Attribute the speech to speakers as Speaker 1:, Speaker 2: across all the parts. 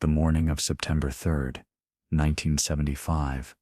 Speaker 1: The morning of September 3, 1975,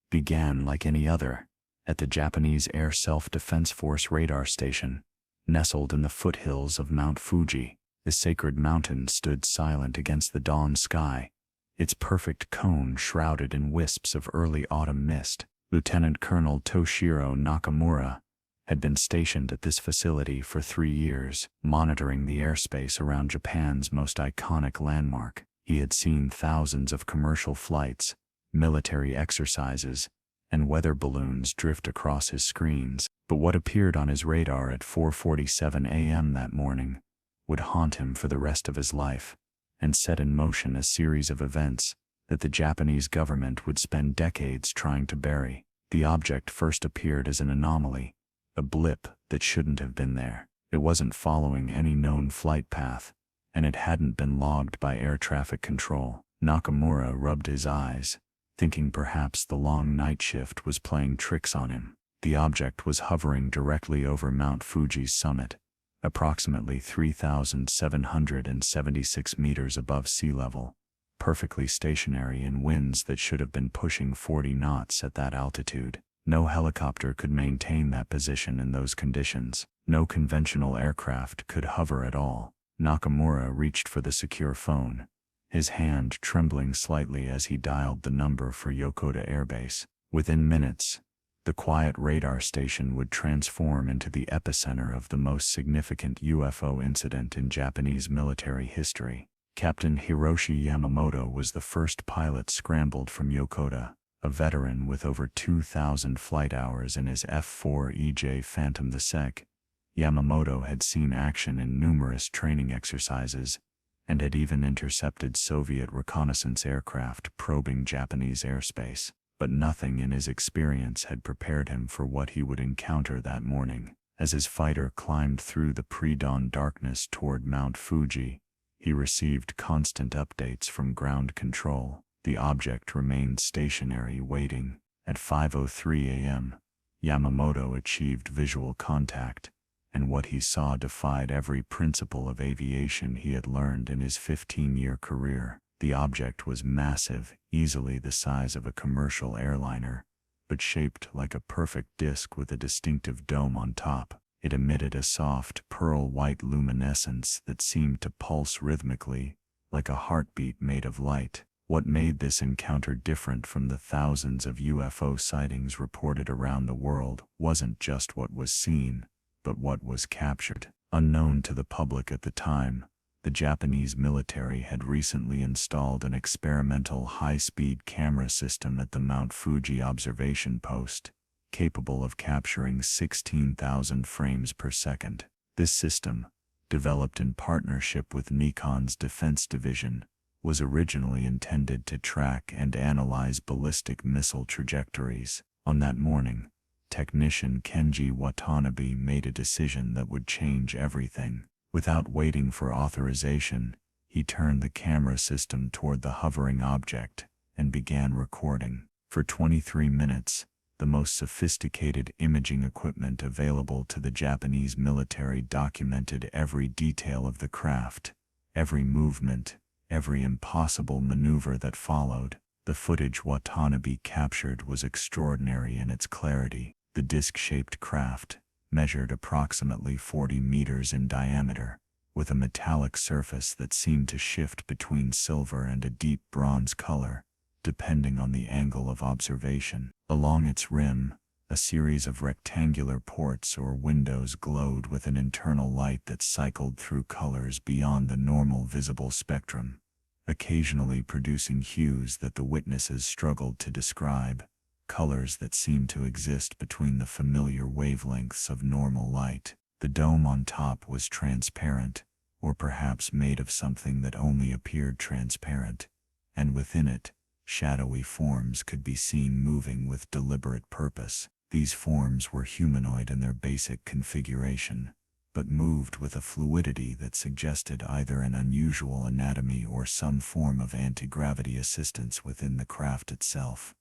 Speaker 1: began like any other, at the Japanese Air Self-Defense Force radar station, nestled in the foothills of Mount Fuji. The sacred mountain stood silent against the dawn sky, its perfect cone shrouded in wisps of early autumn mist. Lieutenant Colonel Toshiro Nakamura had been stationed at this facility for 3 years, monitoring the airspace around Japan's most iconic landmark. He had seen thousands of commercial flights, military exercises, and weather balloons drift across his screens, but what appeared on his radar at 4:47 a.m. that morning would haunt him for the rest of his life, and set in motion a series of events that the Japanese government would spend decades trying to bury. The object first appeared as an anomaly, a blip that shouldn't have been there. It wasn't following any known flight path, and it hadn't been logged by air traffic control. Nakamura rubbed his eyes, thinking perhaps the long night shift was playing tricks on him. The object was hovering directly over Mount Fuji's summit, approximately 3,776 meters above sea level, perfectly stationary in winds that should have been pushing 40 knots at that altitude. No helicopter could maintain that position in those conditions. No conventional aircraft could hover at all. Nakamura reached for the secure phone, his hand trembling slightly as he dialed the number for Yokota Air Base. Within minutes, the quiet radar station would transform into the epicenter of the most significant UFO incident in Japanese military history. Captain Hiroshi Yamamoto was the first pilot scrambled from Yokota, a veteran with over 2,000 flight hours in his F-4EJ Phantom. The Sec. Yamamoto had seen action in numerous training exercises, and had even intercepted Soviet reconnaissance aircraft probing Japanese airspace. But nothing in his experience had prepared him for what he would encounter that morning. As his fighter climbed through the pre-dawn darkness toward Mount Fuji, he received constant updates from ground control. The object remained stationary, waiting. At 5:03 a.m., Yamamoto achieved visual contact, and what he saw defied every principle of aviation he had learned in his 15-year career. The object was massive, easily the size of a commercial airliner, but shaped like a perfect disc with a distinctive dome on top. It emitted a soft, pearl-white luminescence that seemed to pulse rhythmically, like a heartbeat made of light. What made this encounter different from the thousands of UFO sightings reported around the world wasn't just what was seen, but what was captured. Unknown to the public at the time, the Japanese military had recently installed an experimental high-speed camera system at the Mount Fuji observation post, capable of capturing 16,000 frames per second. This system, developed in partnership with Nikon's defense division, was originally intended to track and analyze ballistic missile trajectories. On that morning, technician Kenji Watanabe made a decision that would change everything. Without waiting for authorization, he turned the camera system toward the hovering object and began recording. For 23 minutes, the most sophisticated imaging equipment available to the Japanese military documented every detail of the craft, every movement, every impossible maneuver that followed. The footage Watanabe captured was extraordinary in its clarity. The disc-shaped craft measured approximately 40 meters in diameter, with a metallic surface that seemed to shift between silver and a deep bronze color, depending on the angle of observation. Along its rim, a series of rectangular ports or windows glowed with an internal light that cycled through colors beyond the normal visible spectrum, occasionally producing hues that the witnesses struggled to describe, colors that seemed to exist between the familiar wavelengths of normal light. The dome on top was transparent, or perhaps made of something that only appeared transparent, and within it, shadowy forms could be seen moving with deliberate purpose. These forms were humanoid in their basic configuration, but moved with a fluidity that suggested either an unusual anatomy or some form of anti-gravity assistance within the craft itself.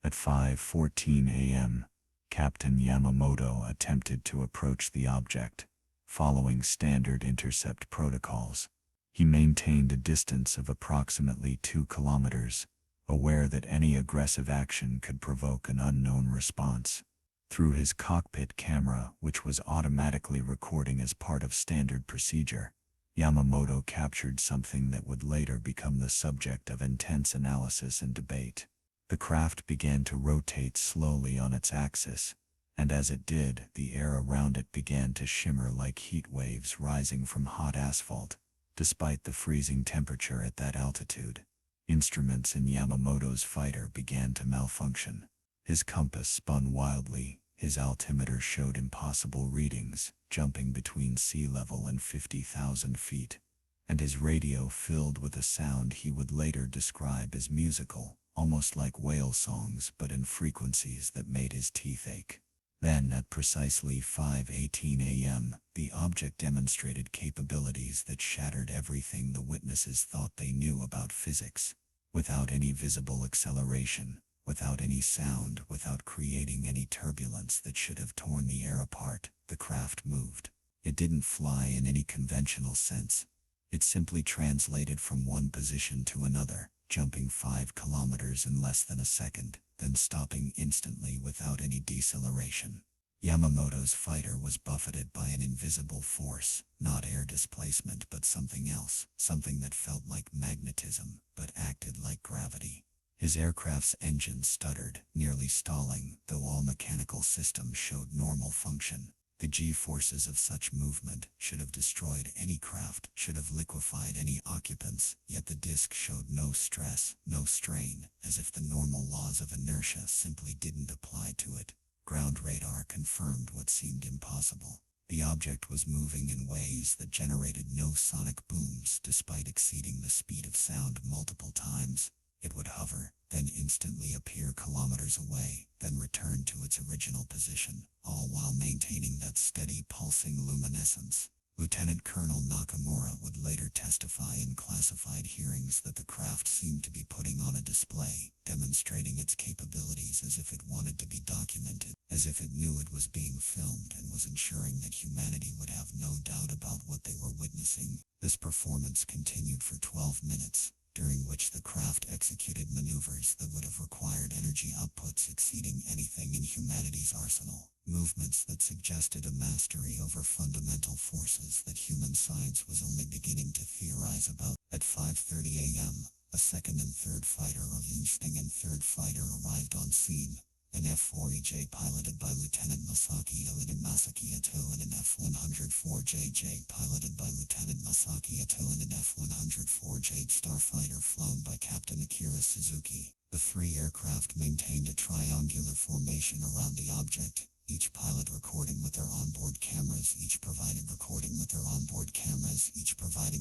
Speaker 1: At 5:14 a.m., Captain Yamamoto attempted to approach the object, following standard intercept protocols. He maintained a distance of approximately 2 kilometers, aware that any aggressive action could provoke an unknown response. Through his cockpit camera, which was automatically recording as part of standard procedure, Yamamoto captured something that would later become the subject of intense analysis and debate. The craft began to rotate slowly on its axis, and as it did, the air around it began to shimmer like heat waves rising from hot asphalt, despite the freezing temperature at that altitude. Instruments in Yamamoto's fighter began to malfunction. His compass spun wildly, his altimeter showed impossible readings, jumping between sea level and 50,000 feet, and his radio filled with a sound he would later describe as musical, almost like whale songs but in frequencies that made his teeth ache. Then, at precisely 5:18 a.m., the object demonstrated capabilities that shattered everything the witnesses thought they knew about physics. Without any visible acceleration, without any sound, without creating any turbulence that should have torn the air apart, the craft moved. It didn't fly in any conventional sense. It simply translated from one position to another, jumping 5 kilometers in less than a second, then stopping instantly without any deceleration. Yamamoto's fighter was buffeted by an invisible force, not air displacement but something else, something that felt like magnetism, but acted like gravity. His aircraft's engine stuttered, nearly stalling, though all mechanical systems showed normal function. The G-forces of such movement should have destroyed any craft, should have liquefied any occupants, yet the disk showed no stress, no strain, as if the normal laws of inertia simply didn't apply to it. Ground radar confirmed what seemed impossible. The object was moving in ways that generated no sonic booms despite exceeding the speed of sound multiple times. It would hover, then instantly appear kilometers away, then return to its original position, all while maintaining that steady pulsing luminescence. Lieutenant Colonel Nakamura would later testify in classified hearings that the craft seemed to be putting on a display, demonstrating its capabilities as if it wanted to be documented, as if it knew it was being filmed and was ensuring that humanity would have no doubt about what they were witnessing. This performance continued for 12 minutes. During which the craft executed maneuvers that would have required energy outputs exceeding anything in humanity's arsenal, movements that suggested a mastery over fundamental forces that human science was only beginning to theorize about. At 5:30 a.m., a second and third fighter of Insting and third fighter arrived on scene. An F-4EJ piloted by Lieutenant Masaki Ito and Masaki Ito and an F-104JJ piloted by Lieutenant Masaki Ito and an F-104J starfighter flown by Captain Akira Suzuki. The three aircraft maintained a triangular formation around the object, each pilot recording with their onboard cameras, each providing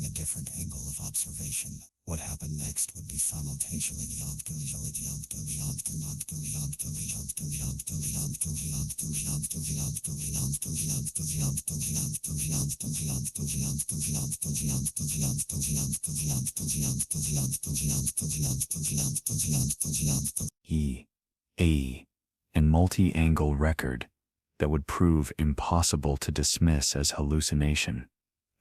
Speaker 1: a different angle of observation. What happened next would be simultaneously and multi-angle record that would prove impossible to dismiss as hallucination,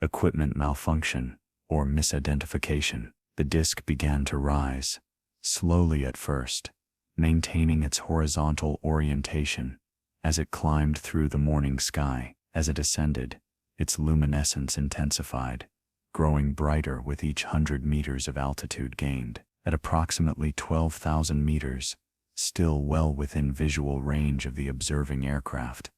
Speaker 1: equipment malfunction, or misidentification. The disk began to rise, slowly at first, maintaining its horizontal orientation as it climbed through the morning sky. As it ascended, its luminescence intensified, growing brighter with each 100 meters of altitude gained. At approximately 12,000 meters, still well within visual range of the observing aircraft,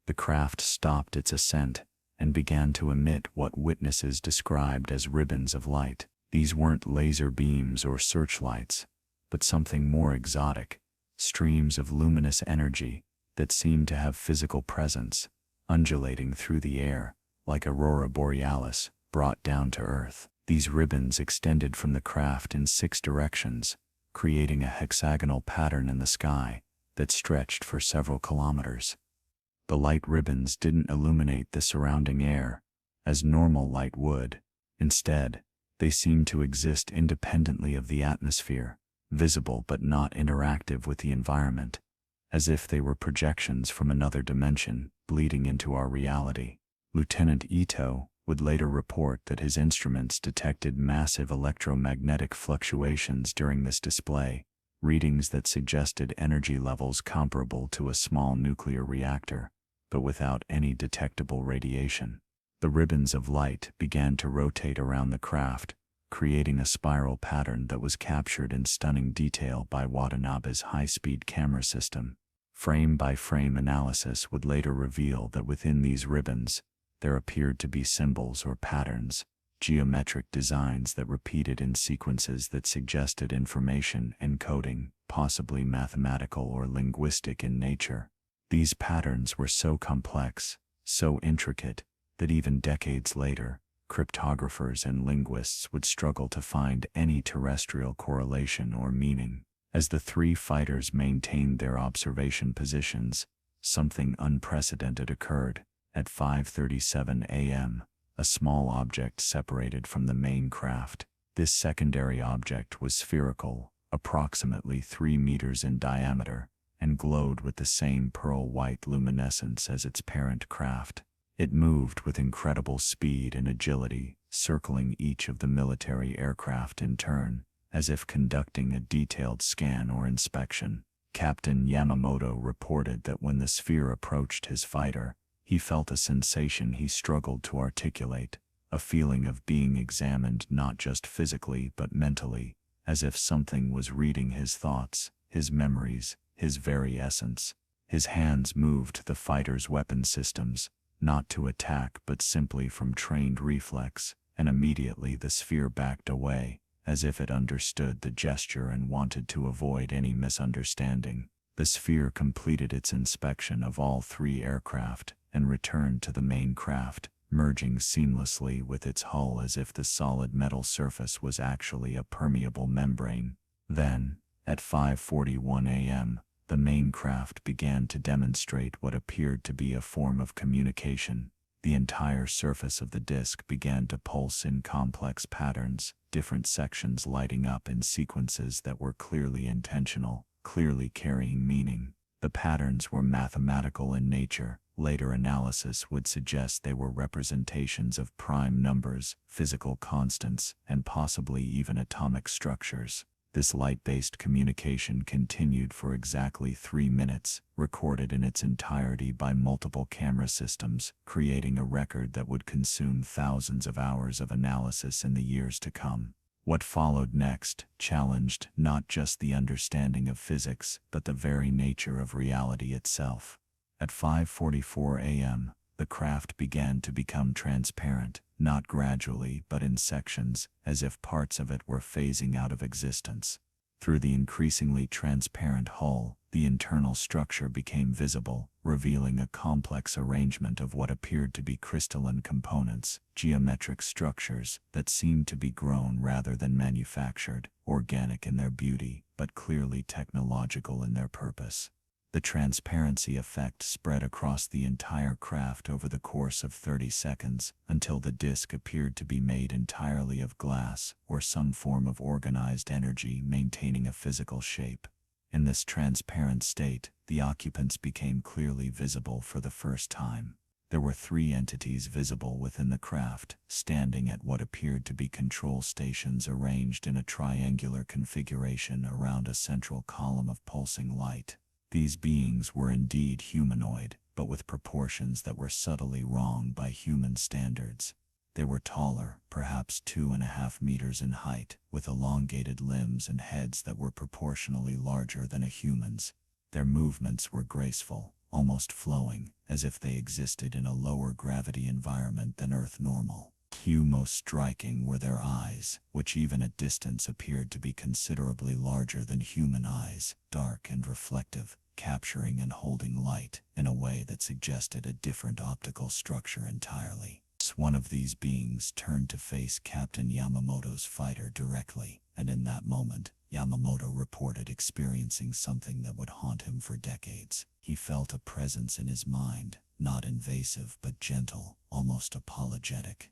Speaker 1: the craft stopped its ascent and began to emit what witnesses described as ribbons of light. These weren't laser beams or searchlights, but something more exotic, streams of luminous energy that seemed to have physical presence, undulating through the air like aurora borealis brought down to Earth. These ribbons extended from the craft in 6 directions, creating a hexagonal pattern in the sky that stretched for several kilometers. The light ribbons didn't illuminate the surrounding air as normal light would. Instead, they seemed to exist independently of the atmosphere, visible but not interactive with the environment, as if they were projections from another dimension bleeding into our reality. Lieutenant Ito, would later report that his instruments detected massive electromagnetic fluctuations during this display, readings that suggested energy levels comparable to a small nuclear reactor, but without any detectable radiation. The ribbons of light began to rotate around the craft, creating a spiral pattern that was captured in stunning detail by Watanabe's high-speed camera system. Frame-by-frame analysis would later reveal that within these ribbons, there appeared to be symbols or patterns, geometric designs that repeated in sequences that suggested information encoding, possibly mathematical or linguistic in nature. These patterns were so complex, so intricate, that even decades later, cryptographers and linguists would struggle to find any terrestrial correlation or meaning. As the three fighters maintained their observation positions, something unprecedented occurred. At 5:37 a.m., a small object separated from the main craft. This secondary object was spherical, approximately 3 meters in diameter, and glowed with the same pearl-white luminescence as its parent craft. It moved with incredible speed and agility, circling each of the military aircraft in turn, as if conducting a detailed scan or inspection. Captain Yamamoto reported that when the sphere approached his fighter, he felt a sensation he struggled to articulate, a feeling of being examined not just physically but mentally, as if something was reading his thoughts, his memories, his very essence. His hands moved the fighter's weapon systems, not to attack but simply from trained reflex, and immediately the sphere backed away, as if it understood the gesture and wanted to avoid any misunderstanding. The sphere completed its inspection of all three aircraft and returned to the main craft, merging seamlessly with its hull as if the solid metal surface was actually a permeable membrane. Then, at 5:41 a.m., the main craft began to demonstrate what appeared to be a form of communication. The entire surface of the disk began to pulse in complex patterns, different sections lighting up in sequences that were clearly intentional, clearly carrying meaning. The patterns were mathematical in nature. Later analysis would suggest they were representations of prime numbers, physical constants, and possibly even atomic structures. This light-based communication continued for exactly 3 minutes, recorded in its entirety by multiple camera systems, creating a record that would consume thousands of hours of analysis in the years to come. What followed next challenged not just the understanding of physics, but the very nature of reality itself. At 5:44 a.m., the craft began to become transparent, not gradually but in sections, as if parts of it were phasing out of existence. Through the increasingly transparent hull, the internal structure became visible, revealing a complex arrangement of what appeared to be crystalline components, geometric structures that seemed to be grown rather than manufactured, organic in their beauty, but clearly technological in their purpose. The transparency effect spread across the entire craft over the course of 30 seconds, until the disk appeared to be made entirely of glass or some form of organized energy maintaining a physical shape. In this transparent state, the occupants became clearly visible for the first time. There were 3 entities visible within the craft, standing at what appeared to be control stations arranged in a triangular configuration around a central column of pulsing light. These beings were indeed humanoid, but with proportions that were subtly wrong by human standards. They were taller, perhaps 2.5 meters in height, with elongated limbs and heads that were proportionally larger than a human's. Their movements were graceful, almost flowing, as if they existed in a lower gravity environment than Earth normal. Most striking were their eyes, which even at distance appeared to be considerably larger than human eyes, dark and reflective, capturing and holding light in a way that suggested a different optical structure entirely. One of these beings turned to face Captain Yamamoto's fighter directly, and in that moment, Yamamoto reported experiencing something that would haunt him for decades. He felt a presence in his mind, not invasive but gentle, almost apologetic.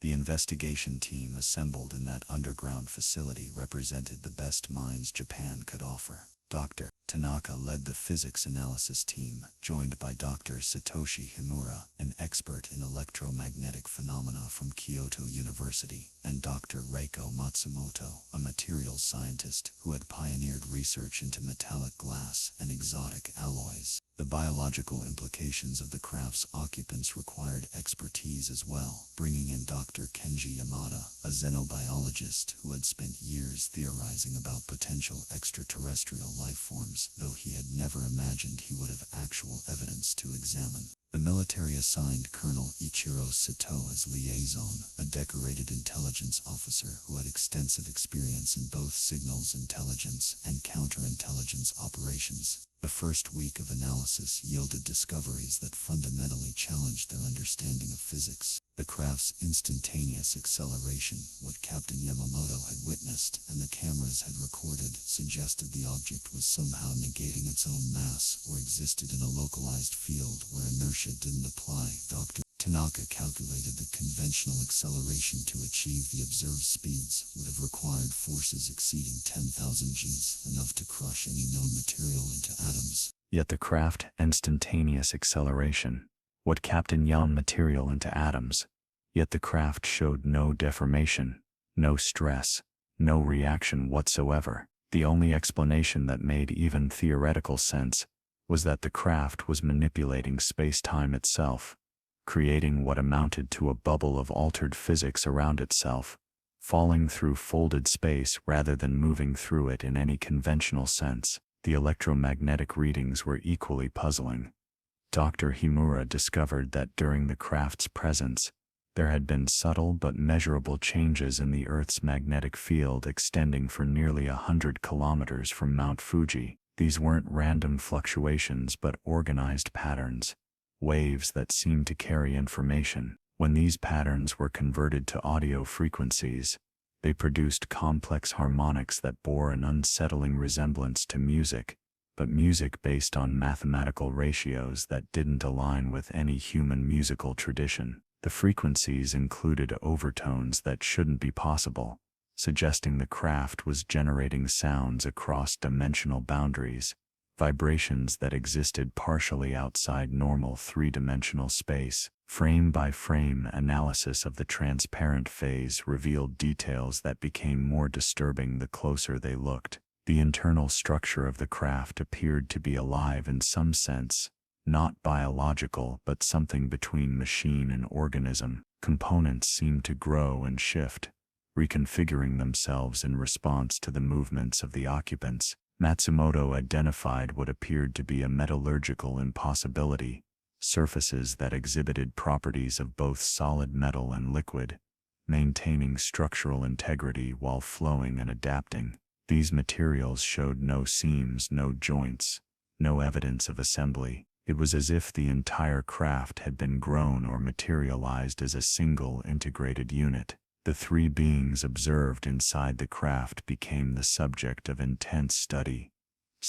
Speaker 2: The investigation team assembled in that underground facility represented the best minds Japan could offer. Dr. Tanaka led the physics analysis team, joined by Dr. Satoshi Himura, an expert in electromagnetic phenomena from Kyoto University, and Dr. Reiko Matsumoto, a materials scientist who had pioneered research into metallic glass and exotic alloys. The biological implications of the craft's occupants required expertise as well, bringing in Dr. Kenji Yamada, a xenobiologist who had spent years theorizing about potential extraterrestrial life forms, though he had never imagined he would have actual evidence to examine. The military assigned Colonel Ichiro Sato as liaison, a decorated intelligence officer who had extensive experience in both signals intelligence and counterintelligence operations. The first week of analysis yielded discoveries that fundamentally challenged their understanding of physics. The craft's instantaneous acceleration, what Captain Yamamoto had witnessed and the cameras had recorded, suggested the object was somehow negating its own mass or existed in a localized field where inertia didn't apply. Dr. Tanaka calculated that conventional acceleration to achieve the observed speeds would have required forces exceeding 10,000 Gs, enough to crush any known material into atoms.
Speaker 1: Yet the craft instantaneous acceleration, what Captain Young material into atoms, yet the craft showed no deformation, no stress, no reaction whatsoever. The only explanation that made even theoretical sense was that the craft was manipulating space-time itself, creating what amounted to a bubble of altered physics around itself, falling through folded space rather than moving through it in any conventional sense. The electromagnetic readings were equally puzzling. Dr. Himura discovered that during the craft's presence, there had been subtle but measurable changes in the Earth's magnetic field extending for nearly 100 kilometers from Mount Fuji. These weren't random fluctuations but organized patterns, waves that seemed to carry information. When these patterns were converted to audio frequencies, they produced complex harmonics that bore an unsettling resemblance to music, but music based on mathematical ratios that didn't align with any human musical tradition. The frequencies included overtones that shouldn't be possible, suggesting the craft was generating sounds across dimensional boundaries, vibrations that existed partially outside normal three-dimensional space. Frame-by-frame analysis of the transparent phase revealed details that became more disturbing the closer they looked. The internal structure of the craft appeared to be alive in some sense, not biological but something between machine and organism. Components seemed to grow and shift, reconfiguring themselves in response to the movements of the occupants. Matsumoto identified what appeared to be a metallurgical impossibility, surfaces that exhibited properties of both solid metal and liquid, maintaining structural integrity while flowing and adapting. These materials showed no seams, no joints, no evidence of assembly. It was as if the entire craft had been grown or materialized as a single integrated unit. The three beings observed inside the craft became the subject of intense study.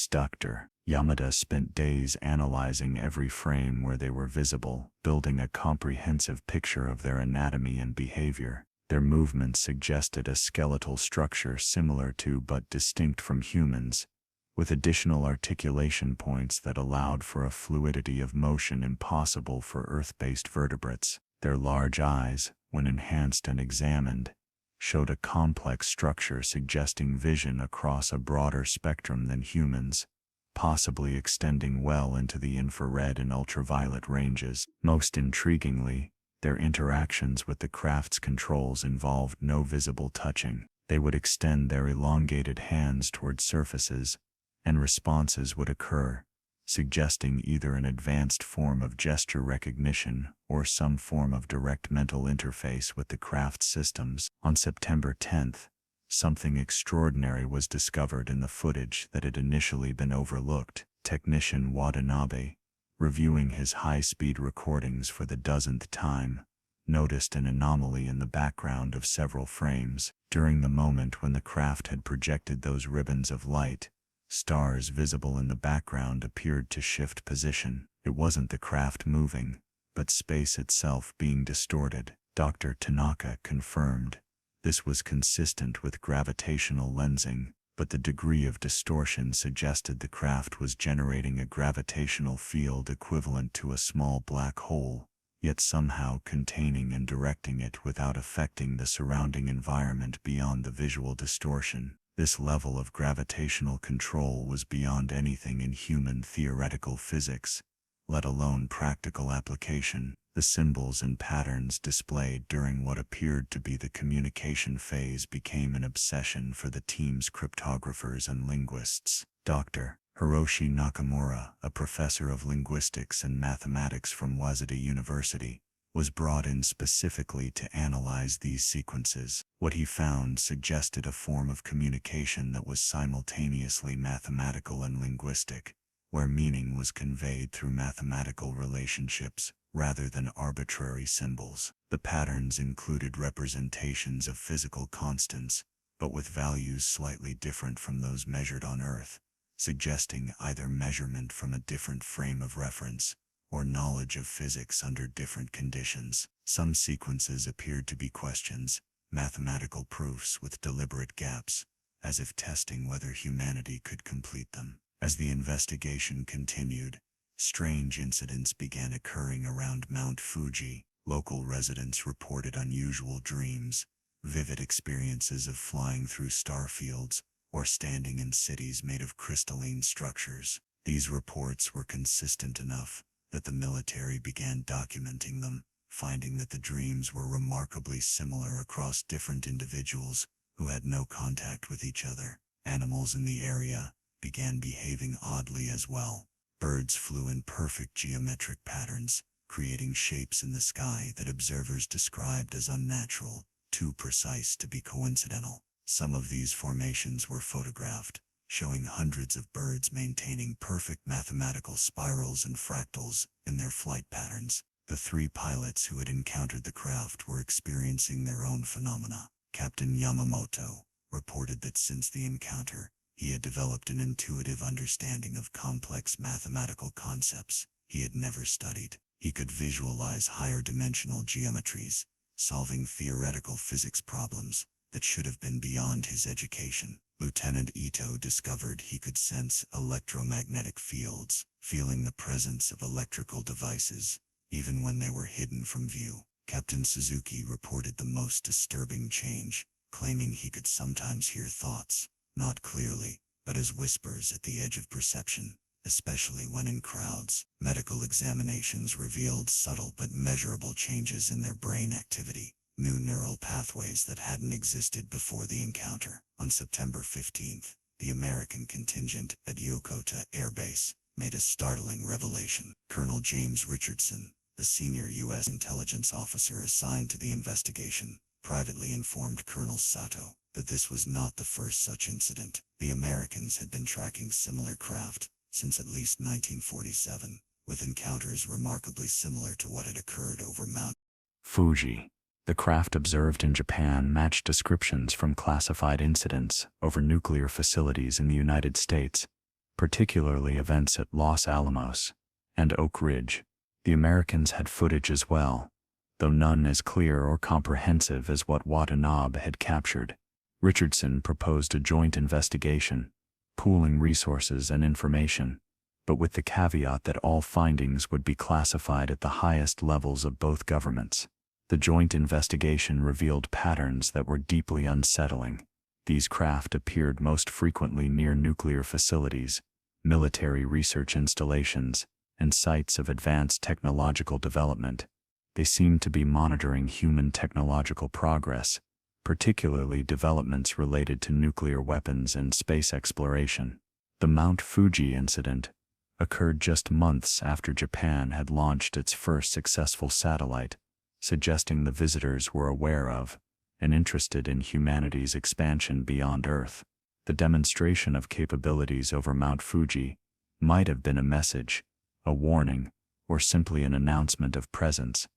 Speaker 1: Dr. Yamada spent days analyzing every frame where they were visible, building a comprehensive picture of their anatomy and behavior. Their movements suggested a skeletal structure similar to but distinct from humans, with additional articulation points that allowed for a fluidity of motion impossible for Earth-based vertebrates. Their large eyes, when enhanced and examined, showed a complex structure suggesting vision across a broader spectrum than humans, possibly extending well into the infrared and ultraviolet ranges. Most intriguingly, their interactions with the craft's controls involved no visible touching. They would extend their elongated hands toward surfaces, and responses would occur, suggesting either an advanced form of gesture recognition or some form of direct mental interface with the craft systems. On September 10th, something extraordinary was discovered in the footage that had initially been overlooked. Technician Watanabe, reviewing his high-speed recordings for the dozenth time, noticed an anomaly in the background of several frames. During the moment when the craft had projected those ribbons of light, stars visible in the background appeared to shift position. It wasn't the craft moving, but space itself being distorted. Dr. Tanaka confirmed this was consistent with gravitational lensing, but the degree of distortion suggested the craft was generating a gravitational field equivalent to a small black hole, yet somehow containing and directing it without affecting the surrounding environment beyond the visual distortion. This level of gravitational control was beyond anything in human theoretical physics, let alone practical application. The symbols and patterns displayed during what appeared to be the communication phase became an obsession for the team's cryptographers and linguists. Dr. Hiroshi Nakamura, a professor of linguistics and mathematics from Waseda University, was brought in specifically to analyze these sequences. What he found suggested a form of communication that was simultaneously mathematical and linguistic, where meaning was conveyed through mathematical relationships rather than arbitrary symbols. The patterns included representations of physical constants, but with values slightly different from those measured on Earth, suggesting either measurement from a different frame of reference or knowledge of physics under different conditions. Some sequences appeared to be questions, mathematical proofs with deliberate gaps, as if testing whether humanity could complete them. As the investigation continued, strange incidents began occurring around Mount Fuji. Local residents reported unusual dreams, vivid experiences of flying through star fields, or standing in cities made of crystalline structures. These reports were consistent enough that the military began documenting them, finding that the dreams were remarkably similar across different individuals who had no contact with each other. Animals in the area began behaving oddly as well. Birds flew in perfect geometric patterns, creating shapes in the sky that observers described as unnatural, too precise to be coincidental. Some of these formations were photographed, showing hundreds of birds maintaining perfect mathematical spirals and fractals in their flight patterns. The 3 pilots who had encountered the craft were experiencing their own phenomena. Captain Yamamoto reported that since the encounter, he had developed an intuitive understanding of complex mathematical concepts he had never studied. He could visualize higher dimensional geometries, solving theoretical physics problems that should have been beyond his education. Lieutenant Ito discovered he could sense electromagnetic fields, feeling the presence of electrical devices, even when they were hidden from view. Captain Suzuki reported the most disturbing change, claiming he could sometimes hear thoughts, not clearly, but as whispers at the edge of perception, especially when in crowds. Medical examinations revealed subtle but measurable changes in their brain activity, new neural pathways that hadn't existed before the encounter. On September 15th, the American contingent at Yokota Air Base made a startling revelation. Colonel James Richardson, the senior U.S. intelligence officer assigned to the investigation, privately informed Colonel Sato that this was not the first such incident. The Americans had been tracking similar craft since at least 1947, with encounters remarkably similar to what had occurred over Mount Fuji. The craft observed in Japan matched descriptions from classified incidents over nuclear facilities in the United States, particularly events at Los Alamos and Oak Ridge. The Americans had footage as well, though none as clear or comprehensive as what Watanabe had captured. Richardson proposed a joint investigation, pooling resources and information, but with the caveat that all findings would be classified at the highest levels of both governments. The joint investigation revealed patterns that were deeply unsettling. These craft appeared most frequently near nuclear facilities, military research installations, and sites of advanced technological development. They seemed to be monitoring human technological progress, particularly developments related to nuclear weapons and space exploration. The Mount Fuji incident occurred just months after Japan had launched its first successful satellite, suggesting the visitors were aware of and interested in humanity's expansion beyond Earth. The demonstration of capabilities over Mount Fuji might have been a message, a warning, or simply an announcement of presence,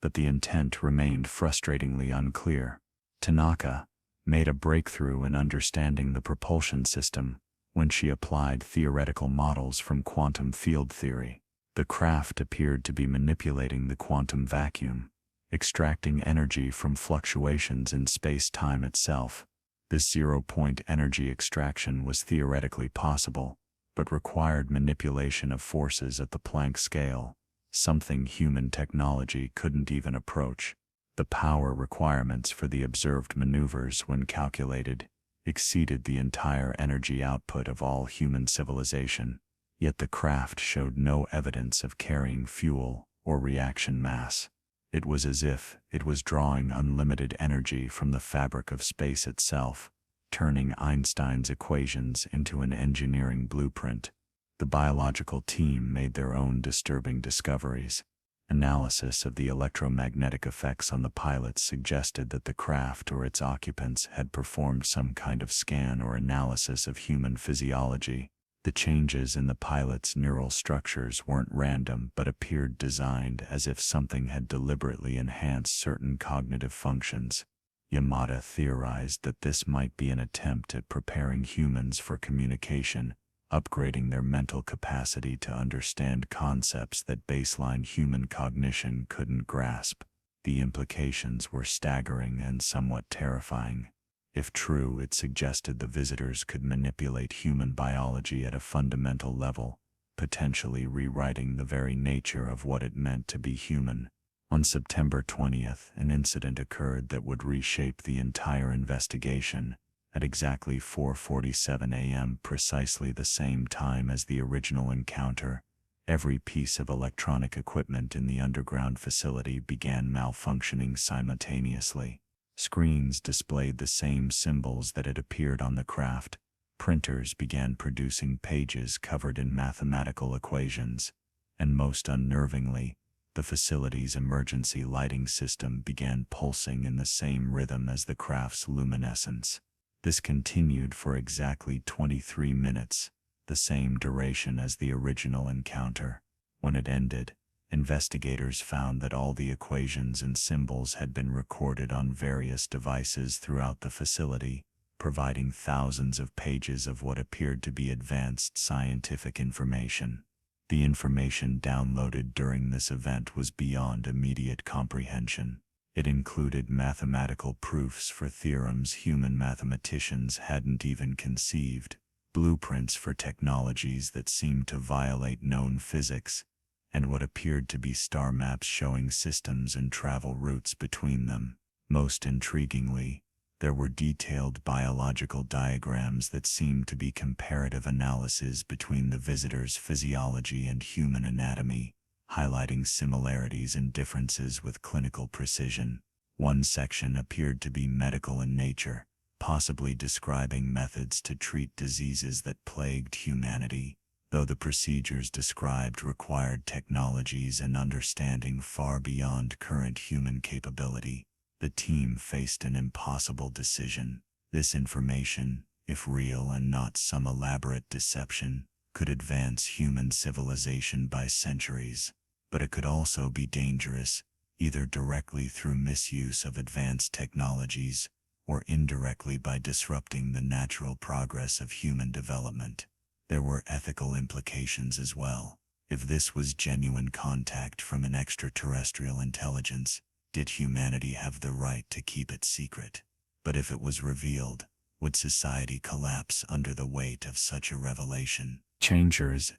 Speaker 1: but the intent remained frustratingly unclear. Tanaka made a breakthrough in understanding the propulsion system when she applied theoretical models from quantum field theory. The craft appeared to be manipulating the quantum vacuum, extracting energy from fluctuations in space-time itself. This zero-point energy extraction was theoretically possible, but required manipulation of forces at the Planck scale, something human technology couldn't even approach. The power requirements for the observed maneuvers, when calculated, exceeded the entire energy output of all human civilization, yet the craft showed no evidence of carrying fuel or reaction mass. It was as if it was drawing unlimited energy from the fabric of space itself, turning Einstein's equations into an engineering blueprint. The biological team made their own disturbing discoveries. Analysis of the electromagnetic effects on the pilots suggested that the craft or its occupants had performed some kind of scan or analysis of human physiology. The changes in the pilots' neural structures weren't random but appeared designed as if something had deliberately enhanced certain cognitive functions. Yamada theorized that this might be an attempt at preparing humans for communication, upgrading their mental capacity to understand concepts that baseline human cognition couldn't grasp. The implications were staggering and somewhat terrifying. If true, it suggested the visitors could manipulate human biology at a fundamental level, potentially rewriting the very nature of what it meant to be human. On September 20th, an incident occurred that would reshape the entire investigation. At exactly 4:47 a.m., precisely the same time as the original encounter, every piece of electronic equipment in the underground facility began malfunctioning simultaneously. Screens displayed the same symbols that had appeared on the craft. Printers began producing pages covered in mathematical equations, and most unnervingly, the facility's emergency lighting system began pulsing in the same rhythm as the craft's luminescence. This continued for exactly 23 minutes, the same duration as the original encounter. When it ended, investigators found that all the equations and symbols had been recorded on various devices throughout the facility, providing thousands of pages of what appeared to be advanced scientific information. The information downloaded during this event was beyond immediate comprehension. It included mathematical proofs for theorems human mathematicians hadn't even conceived, blueprints for technologies that seemed to violate known physics, and what appeared to be star maps showing systems and travel routes between them. Most intriguingly, there were detailed biological diagrams that seemed to be comparative analyses between the visitors' physiology and human anatomy, highlighting similarities and differences with clinical precision. One section appeared to be medical in nature, possibly describing methods to treat diseases that plagued humanity, though the procedures described required technologies and understanding far beyond current human capability. The team faced an impossible decision. This information, if real and not some elaborate deception, could advance human civilization by centuries, but it could also be dangerous, either directly through misuse of advanced technologies, or indirectly by disrupting the natural progress of human development. There were ethical implications as well. If this was genuine contact from an extraterrestrial intelligence, did humanity have the right to keep it secret? But if it was revealed, would society collapse under the weight of such a revelation?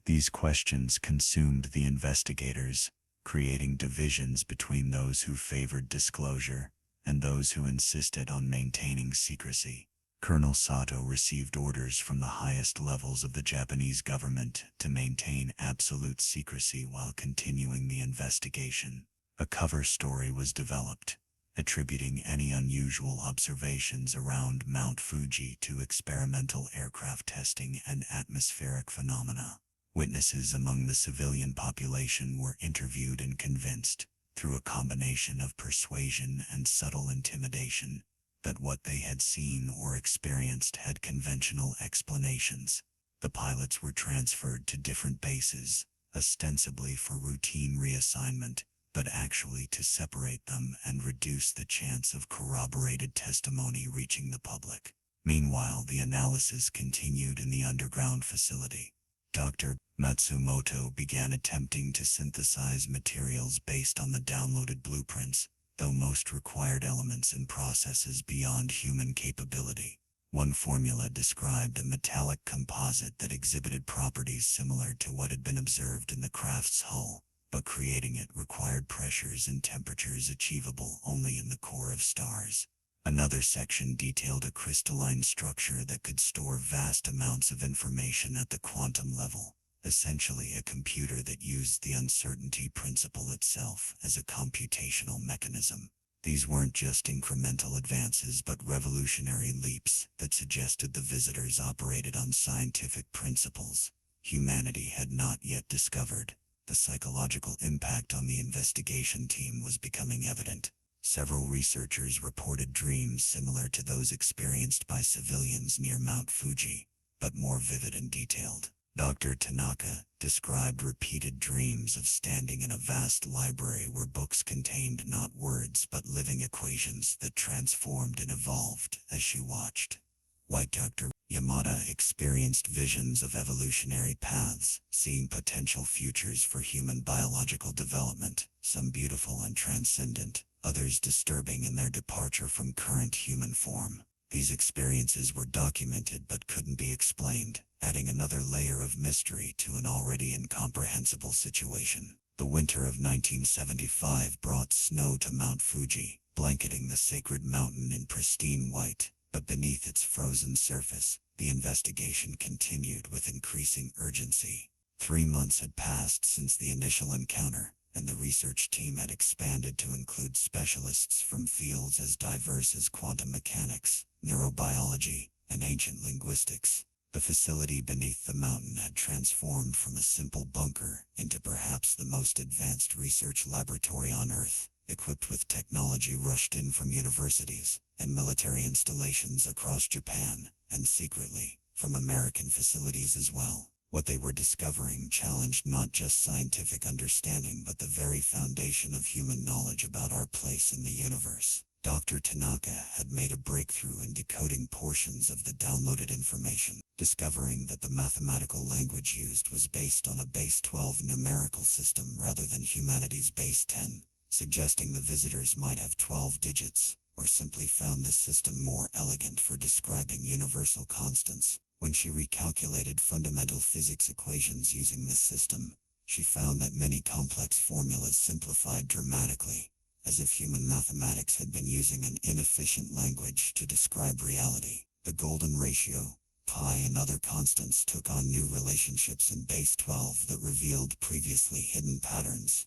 Speaker 1: These questions consumed the investigators, creating divisions between those who favored disclosure and those who insisted on maintaining secrecy. Colonel Sato received orders from the highest levels of the Japanese government to maintain absolute secrecy while continuing the investigation. A cover story was developed, attributing any unusual observations around Mount Fuji to experimental aircraft testing and atmospheric phenomena. Witnesses among the civilian population were interviewed and convinced, through a combination of persuasion and subtle intimidation, that what they had seen or experienced had conventional explanations. The pilots were transferred to different bases, ostensibly for routine reassignment, but actually to separate them and reduce the chance of corroborated testimony reaching the public. Meanwhile, the analysis continued in the underground facility. Dr. Matsumoto began attempting to synthesize materials based on the downloaded blueprints,
Speaker 2: though most required elements and processes beyond human capability. One formula described a metallic composite that exhibited properties similar to what had been observed in the craft's hull, but creating it required pressures and temperatures achievable only in the core of stars. Another section detailed a crystalline structure that could store vast amounts of information at the quantum level, essentially a computer that used the uncertainty principle itself as a computational mechanism. These weren't just incremental advances but revolutionary leaps that suggested the visitors operated on scientific principles humanity had not yet discovered. The psychological impact on the investigation team was becoming evident. Several researchers reported dreams similar to those experienced by civilians near Mount Fuji, but more vivid and detailed. Dr. Tanaka described repeated dreams of standing in a vast library where books contained not words but living equations that transformed and evolved as she watched. While Dr. Yamada experienced visions of evolutionary paths, seeing potential futures for human biological development, some beautiful and transcendent, others disturbing in their departure from current human form. These experiences were documented but couldn't be explained, adding another layer of mystery to an already incomprehensible situation. The winter of 1975 brought snow to Mount Fuji, blanketing the sacred mountain in pristine white, but beneath its frozen surface, the investigation continued with increasing urgency. 3 months had passed since the initial encounter, and the research team had expanded to include specialists from fields as diverse as quantum mechanics, neurobiology, and ancient linguistics. The facility beneath the mountain had transformed from a simple bunker into perhaps the most advanced research laboratory on Earth, equipped with technology rushed in from universities and military installations across Japan, and secretly, from American facilities as well. What they were discovering challenged not just scientific understanding but the very foundation of human knowledge about our place in the universe. Dr. Tanaka had made a breakthrough in decoding portions of the downloaded information, discovering that the mathematical language used was based on a base 12 numerical system rather than humanity's base 10, suggesting the visitors might have 12 digits, or simply found this system more elegant for describing universal constants. When she recalculated fundamental physics equations using this system, she found that many complex formulas simplified dramatically, as if human mathematics had been using an inefficient language to describe reality. The golden ratio, pi, and other constants took on new relationships in base 12 that revealed previously hidden patterns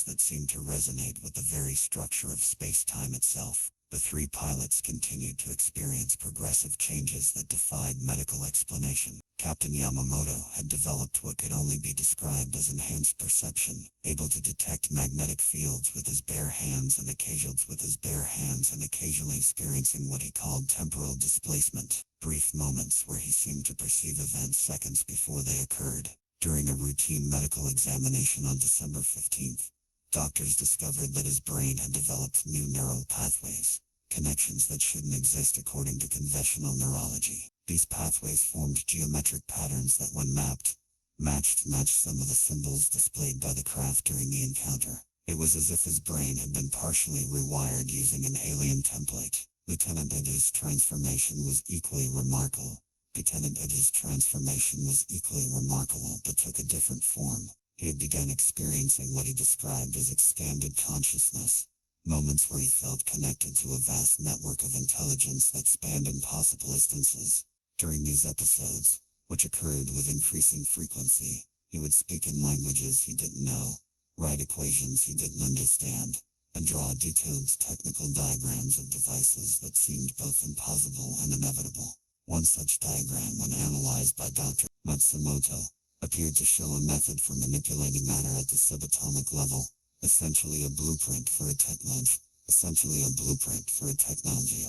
Speaker 2: that seemed to resonate with the very structure of space-time itself. The 3 pilots continued to experience progressive changes that defied medical explanation. Captain Yamamoto had developed what could only be described as enhanced perception, able to detect magnetic fields with his bare hands and occasionally experiencing what he called temporal displacement, brief moments where he seemed to perceive events seconds before they occurred. During a routine medical examination on December 15th, doctors discovered that his brain had developed new neural pathways, connections that shouldn't exist according to conventional neurology. These pathways formed geometric patterns that, when matched some of the symbols displayed by the craft during the encounter. It was as if his brain had been partially rewired using an alien template. Lieutenant Edge's transformation was equally remarkable, but took a different form. He had begun experiencing what he described as expanded consciousness, moments where he felt connected to a vast network of intelligence that spanned impossible distances. During these episodes, which occurred with increasing frequency, he would speak in languages he didn't know, write equations he didn't understand, and draw detailed technical diagrams of devices that seemed both impossible and inevitable. One such diagram, when analyzed by Dr. Matsumoto, appeared to show a method for manipulating matter at the subatomic level, essentially a blueprint for a technology,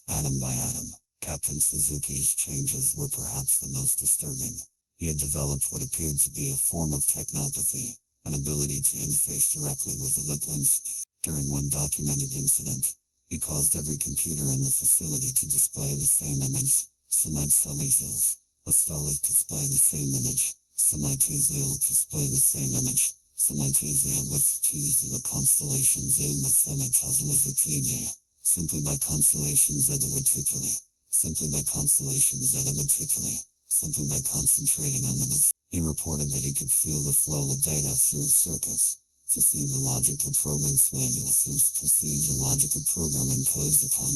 Speaker 2: atom by atom. Captain Suzuki's changes were perhaps the most disturbing. He had developed what appeared to be a form of technopathy, an ability to interface directly with the liplins. During one documented incident, he caused every computer in the facility to display the same image. Semicells, Astolic display the same image. Semitesial display the same image. Semi-Tazia with teeth the constellations in the Semi-Tazia. Simply by constellations automatically. Simply by constellations automatically. Simply by concentrating on them. He reported that he could feel the flow of data through circuits. To see the logical programming to see the logical programming posed upon.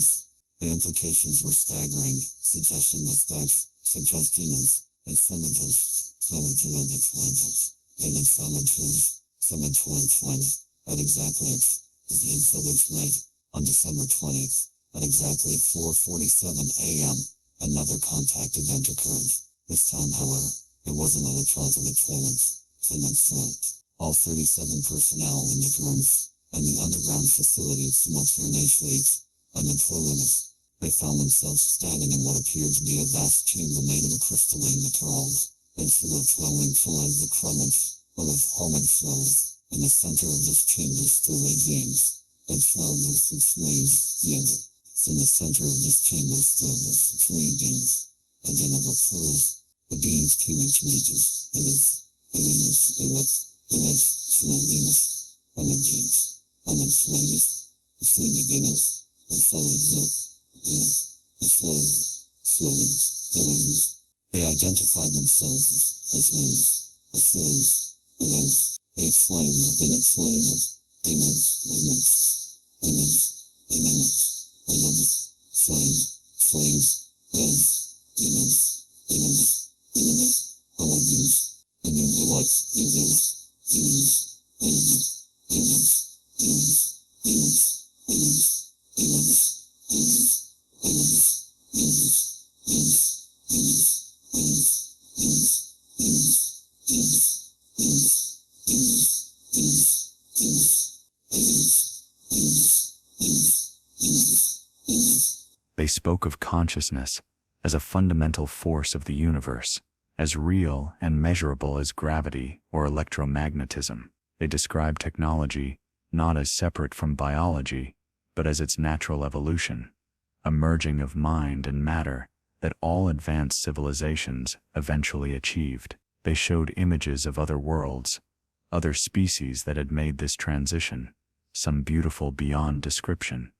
Speaker 2: The implications were staggering, suggesting mistakes, suggestions, and sentences, and in summon 2020, at exactly as the incident late, on December 20th, at exactly 4:47 a.m., another contact event occurred. This time, however, it wasn't electronic payments, all 37 personnel in the rooms and the underground facility simultaneously unemployment. They found themselves standing in what appeared to be a vast chamber made of crystalline materials, and full of flowing fluids, the crumbles, full of almond flows. In the center of this chamber stood lay beings, and flowers and flames, yet. In the center of this chamber stood three beings, and in the flows, the beings came into regions. Slowness, and the beings, and the flames, the flaming beings, the flowers, they identified themselves as wings, as flames, they explained that they explained
Speaker 1: They spoke of consciousness as a fundamental force of the universe, as real and measurable as gravity or electromagnetism. They described technology not as separate from biology, but as its natural evolution, a merging of mind and matter that all advanced civilizations eventually achieved. They showed images of other worlds, other species that had made this transition, some beautiful beyond description,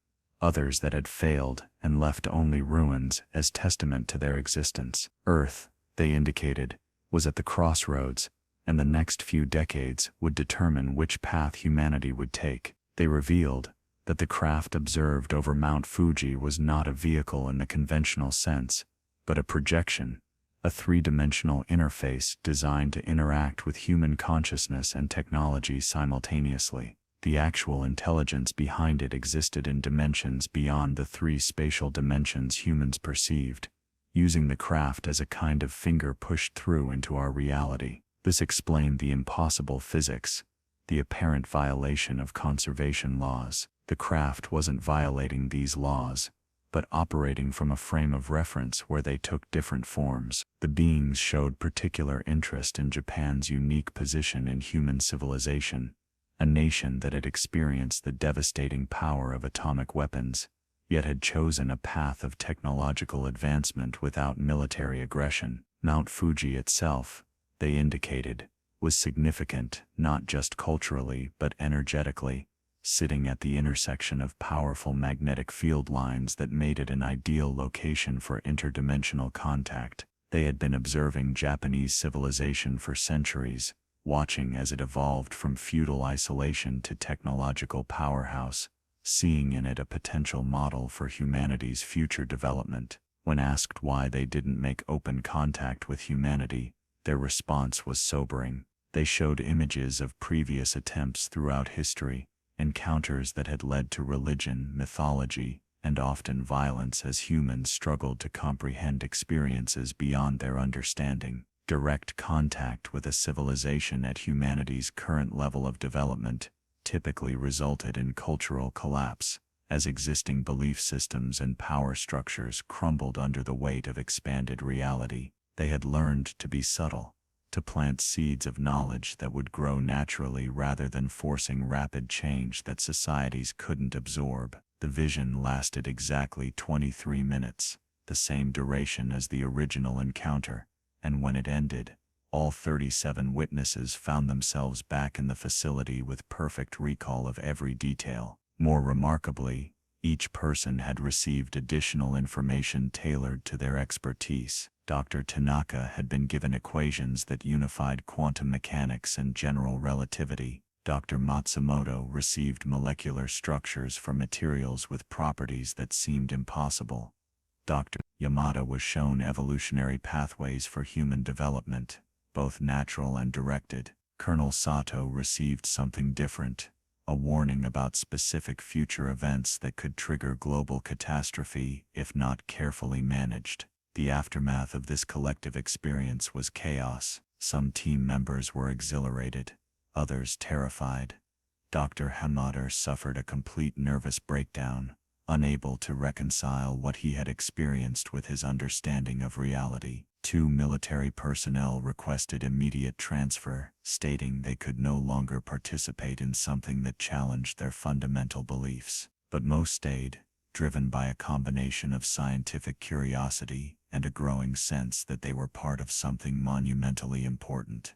Speaker 1: others that had failed and left only ruins as testament to their existence. Earth, they indicated, was at the crossroads, and the next few decades would determine which path humanity would take. They revealed that the craft observed over Mount Fuji was not a vehicle in the conventional sense, but a projection, a three-dimensional interface designed to interact with human consciousness and technology simultaneously. The actual intelligence behind it existed in dimensions beyond the three spatial dimensions humans perceived, using the craft as a kind of finger pushed through into our reality. This explained the impossible physics, the apparent violation of conservation laws. The craft wasn't violating these laws, but operating from a frame of reference where they took different forms. The beings showed particular interest in Japan's unique position in human civilization, a nation that had experienced the devastating power of atomic weapons, yet had chosen a path of technological advancement without military aggression. Mount Fuji itself, they indicated, was significant not just culturally but energetically, sitting at the intersection of powerful magnetic field lines that made it an ideal location for interdimensional contact. They had been observing Japanese civilization for centuries, watching as it evolved from feudal isolation to technological powerhouse, seeing in it a potential model for humanity's future development. When asked why they didn't make open contact with humanity, their response was sobering. They showed images of previous attempts throughout history, encounters that had led to religion, mythology, and often violence as humans struggled to comprehend experiences beyond their understanding. Direct contact with a civilization at humanity's current level of development typically resulted in cultural collapse, as existing belief systems and power structures crumbled under the weight of expanded reality. They had learned to be subtle, to plant seeds of knowledge that would grow naturally rather than forcing rapid change that societies couldn't absorb. The vision lasted exactly 23 minutes, the same duration as the original encounter, and when it ended, All 37 witnesses found themselves back in the facility with perfect recall of every detail. More remarkably, each person had received additional information tailored to their expertise. Dr. Tanaka had been given equations that unified quantum mechanics and general relativity. Dr. Matsumoto received molecular structures for materials with properties that seemed impossible. Dr. Yamada was shown evolutionary pathways for human development, both natural and directed. Colonel Sato received something different, a warning about specific future events that could trigger global catastrophe if not carefully managed. The aftermath of this collective experience was chaos. Some team members were exhilarated, others terrified. Dr. Hamada suffered a complete nervous breakdown, unable to reconcile what he had experienced with his understanding of reality. 2 military personnel requested immediate transfer, stating they could no longer participate in something that challenged their fundamental beliefs. But most stayed, driven by a combination of scientific curiosity and a growing sense that they were part of something monumentally important.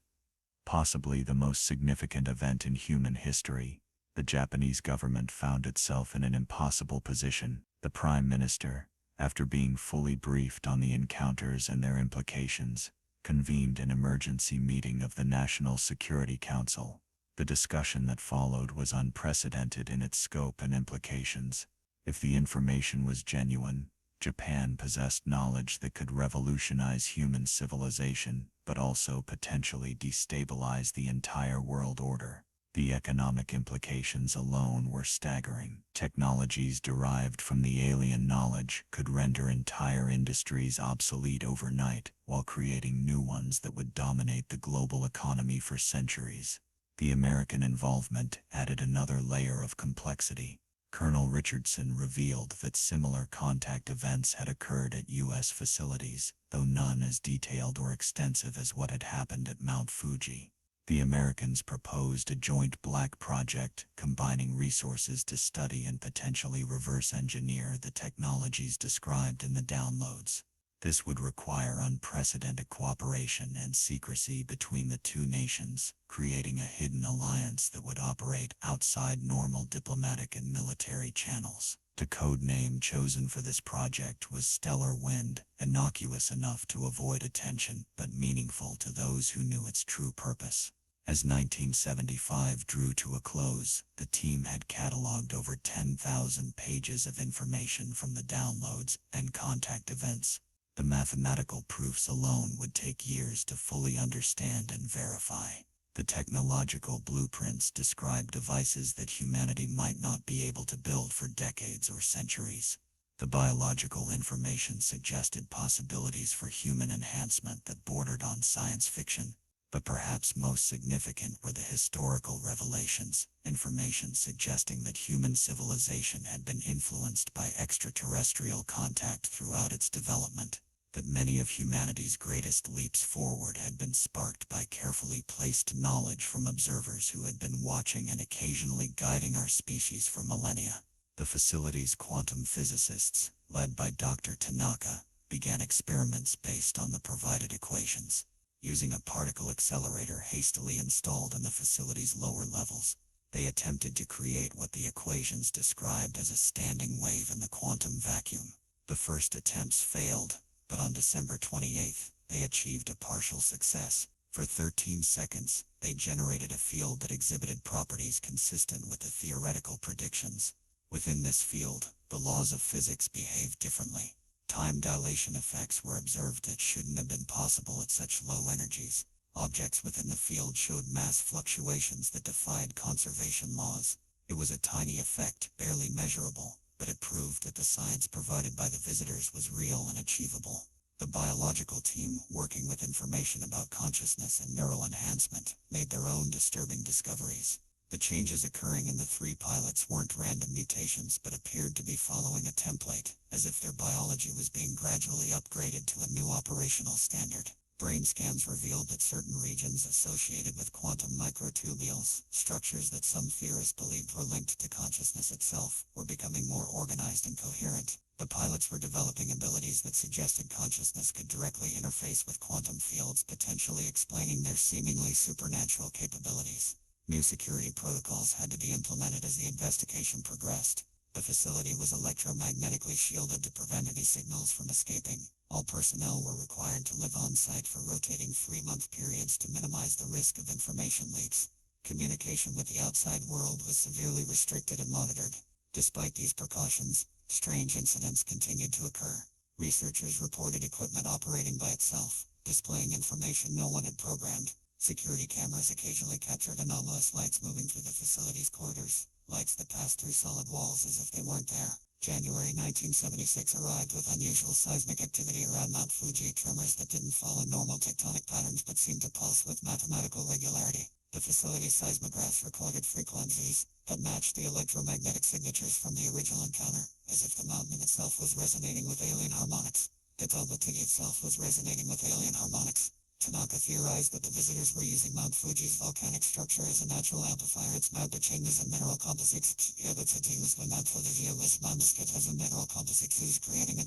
Speaker 1: Possibly the most significant event in human history. The Japanese government found itself in an impossible position. The Prime Minister, after being fully briefed on the encounters and their implications, convened an emergency meeting of the National Security Council. The discussion that followed was unprecedented in its scope and implications. If the information was genuine, Japan possessed knowledge that could revolutionize human civilization, but also potentially destabilize the entire world order. The economic implications alone were staggering. Technologies derived from the alien knowledge could render entire industries obsolete overnight, while creating new ones that would dominate the global economy for centuries. The American involvement added another layer of complexity. Colonel Richardson revealed that similar contact events had occurred at U.S. facilities, though none as detailed or extensive as what had happened at Mount Fuji. The Americans proposed a joint black project, combining resources to study and potentially reverse engineer the technologies described in the downloads. This would require unprecedented cooperation and secrecy between the two nations, creating a hidden alliance that would operate outside normal diplomatic and military channels. The code name chosen for this project was Stellar Wind, innocuous enough to avoid attention, but meaningful to those who knew its true purpose. As 1975 drew to a close, the team had cataloged over 10,000 pages of information from the downloads and contact events. The mathematical proofs alone would take years to fully understand and verify. The technological blueprints described devices that humanity might not be able to build for decades or centuries. The biological information suggested possibilities for human enhancement that bordered on science fiction. But perhaps most significant were the historical revelations, information suggesting that human civilization had been influenced by extraterrestrial contact throughout its development, that many of humanity's greatest leaps forward had been sparked by carefully placed knowledge from observers who had been watching and occasionally guiding our species for millennia. The facility's quantum physicists, led by Dr. Tanaka, began experiments based on the provided equations. Using a particle accelerator hastily installed in the facility's lower levels, they attempted to create what the equations described as a standing wave in the quantum vacuum. The first attempts failed, but on December 28th, they achieved a partial success. For 13 seconds, they generated a field that exhibited properties consistent with the theoretical predictions. Within this field, the laws of physics behaved differently. Time dilation effects were observed that shouldn't have been possible at such low energies. Objects within the field showed mass fluctuations that defied conservation laws. It was a tiny effect, barely measurable, but it proved that the science provided by the visitors was real and achievable. The biological team, working with information about consciousness and neural enhancement, made their own disturbing discoveries. The changes occurring in the 3 pilots weren't random mutations but appeared to be following a template, as if their biology was being gradually upgraded to a new operational standard. Brain scans revealed that certain regions associated with quantum microtubules, structures that some theorists believed were linked to consciousness itself, were becoming more organized and coherent.
Speaker 2: The pilots were developing abilities that suggested consciousness could directly interface with quantum fields, potentially explaining their seemingly supernatural capabilities. New security protocols had to be implemented as the investigation progressed. The facility was electromagnetically shielded to prevent any signals from escaping. All personnel were required to live on site for rotating 3-month periods to minimize the risk of information leaks. Communication with the outside world was severely restricted and monitored. Despite these precautions, strange incidents continued to occur. Researchers reported equipment operating by itself, displaying information no one had programmed. Security cameras occasionally captured anomalous lights moving through the facility's corridors, lights that passed through solid walls as if they weren't there. January 1976 arrived with unusual seismic activity around Mount Fuji, tremors that didn't follow normal tectonic patterns but seemed to pulse with mathematical regularity. The facility's seismographs recorded frequencies that matched the electromagnetic signatures from the original encounter, as if the mountain itself was resonating with alien harmonics. The Galactic itself was resonating with alien harmonics. Tanaka theorized that the visitors were using Mount Fuji's volcanic structure as a natural amplifier. Its magma changes and mineral composites. The teams when Mount Fuji was manuscript as a mineral composites is creating a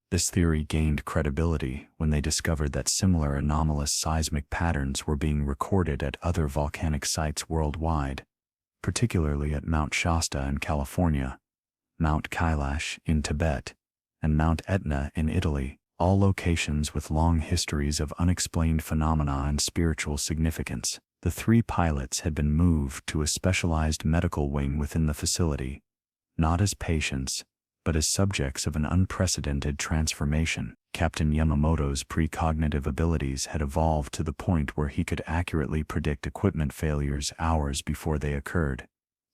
Speaker 1: This theory gained credibility when they discovered that similar anomalous seismic patterns were being recorded at other volcanic sites worldwide, particularly at Mount Shasta in California, Mount Kailash in Tibet, and Mount Etna in Italy, all locations with long histories of unexplained phenomena and spiritual significance. The 3 pilots had been moved to a specialized medical wing within the facility, not as patients, but as subjects of an unprecedented transformation. Captain Yamamoto's precognitive abilities had evolved to the point where he could accurately predict equipment failures hours before they occurred,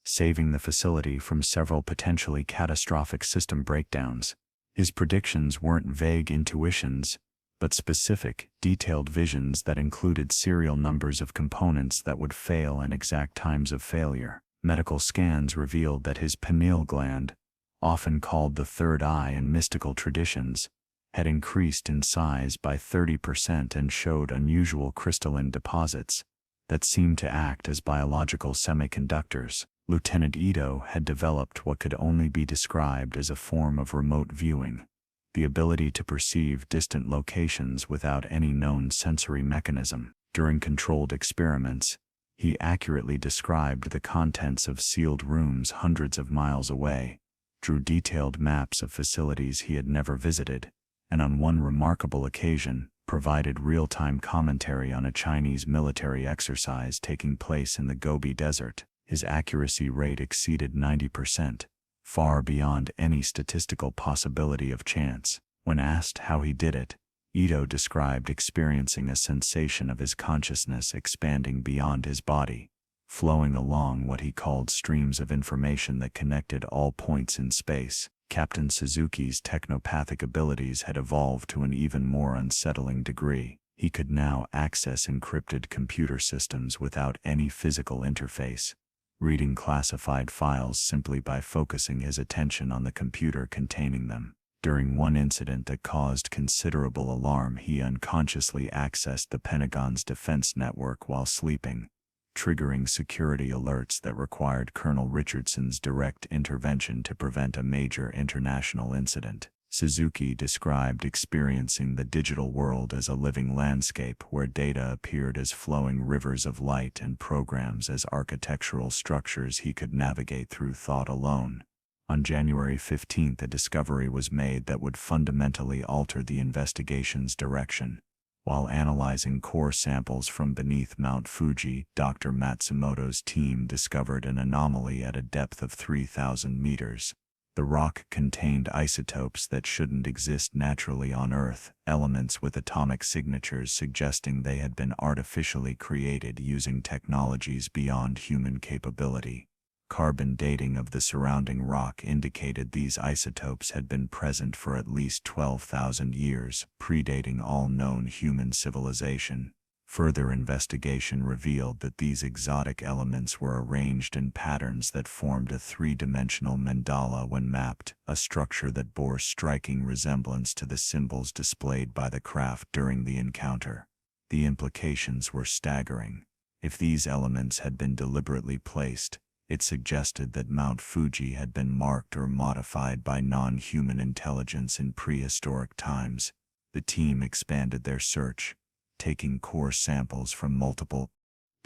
Speaker 1: saving the facility from several potentially catastrophic system breakdowns. His predictions weren't vague intuitions, but specific, detailed visions that included serial numbers of components that would fail and exact times of failure. Medical scans revealed that his pineal gland, often called the third eye in mystical traditions, had increased in size by 30% and showed unusual crystalline deposits that seemed to act as biological semiconductors. Lieutenant Ito had developed what could only be described as a form of remote viewing, the ability to perceive distant locations without any known sensory mechanism. During controlled experiments, he accurately described the contents of sealed rooms hundreds of miles away, drew detailed maps of facilities he had never visited, and on one remarkable occasion, provided real-time commentary on a Chinese military exercise taking place in the Gobi Desert. His accuracy rate exceeded 90%, far beyond any statistical possibility of chance. When asked how he did it, Ito described experiencing a sensation of his consciousness expanding beyond his body, flowing along what he called streams of information that connected all points in space. Captain Suzuki's technopathic abilities had evolved to an even more unsettling degree. He could now access encrypted computer systems without any physical interface, reading classified files simply by focusing his attention on the computer containing them. During one incident that caused considerable alarm, he unconsciously accessed the Pentagon's defense network while sleeping, triggering security alerts that required Colonel Richardson's direct intervention to prevent a major international incident. Suzuki described experiencing the digital world as a living landscape where data appeared as flowing rivers of light and programs as architectural structures he could navigate through thought alone. On January 15, a discovery was made that would fundamentally alter the investigation's direction. While analyzing core samples from beneath Mount Fuji, Dr. Matsumoto's team discovered an anomaly at a depth of 3,000 meters. The rock contained isotopes that shouldn't exist naturally on Earth, elements with atomic signatures suggesting they had been artificially created using technologies beyond human capability. Carbon dating of the surrounding rock indicated these isotopes had been present for at least 12,000 years, predating all known human civilization. Further investigation revealed that these exotic elements were arranged in patterns that formed a three-dimensional mandala when mapped, a structure that bore striking resemblance to the symbols displayed by the craft during the encounter. The implications were staggering. If these elements had been deliberately placed, it suggested that Mount Fuji had been marked or modified by non-human intelligence in prehistoric times. The team expanded their search, taking core samples from multiple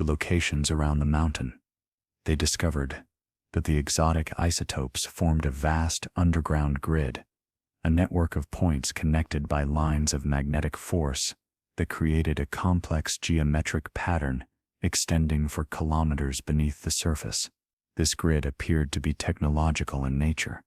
Speaker 1: locations around the mountain. They discovered that the exotic isotopes formed a vast underground grid, a network of points connected by lines of magnetic force that created a complex geometric pattern extending for kilometers beneath the surface. This grid appeared to be technological in nature,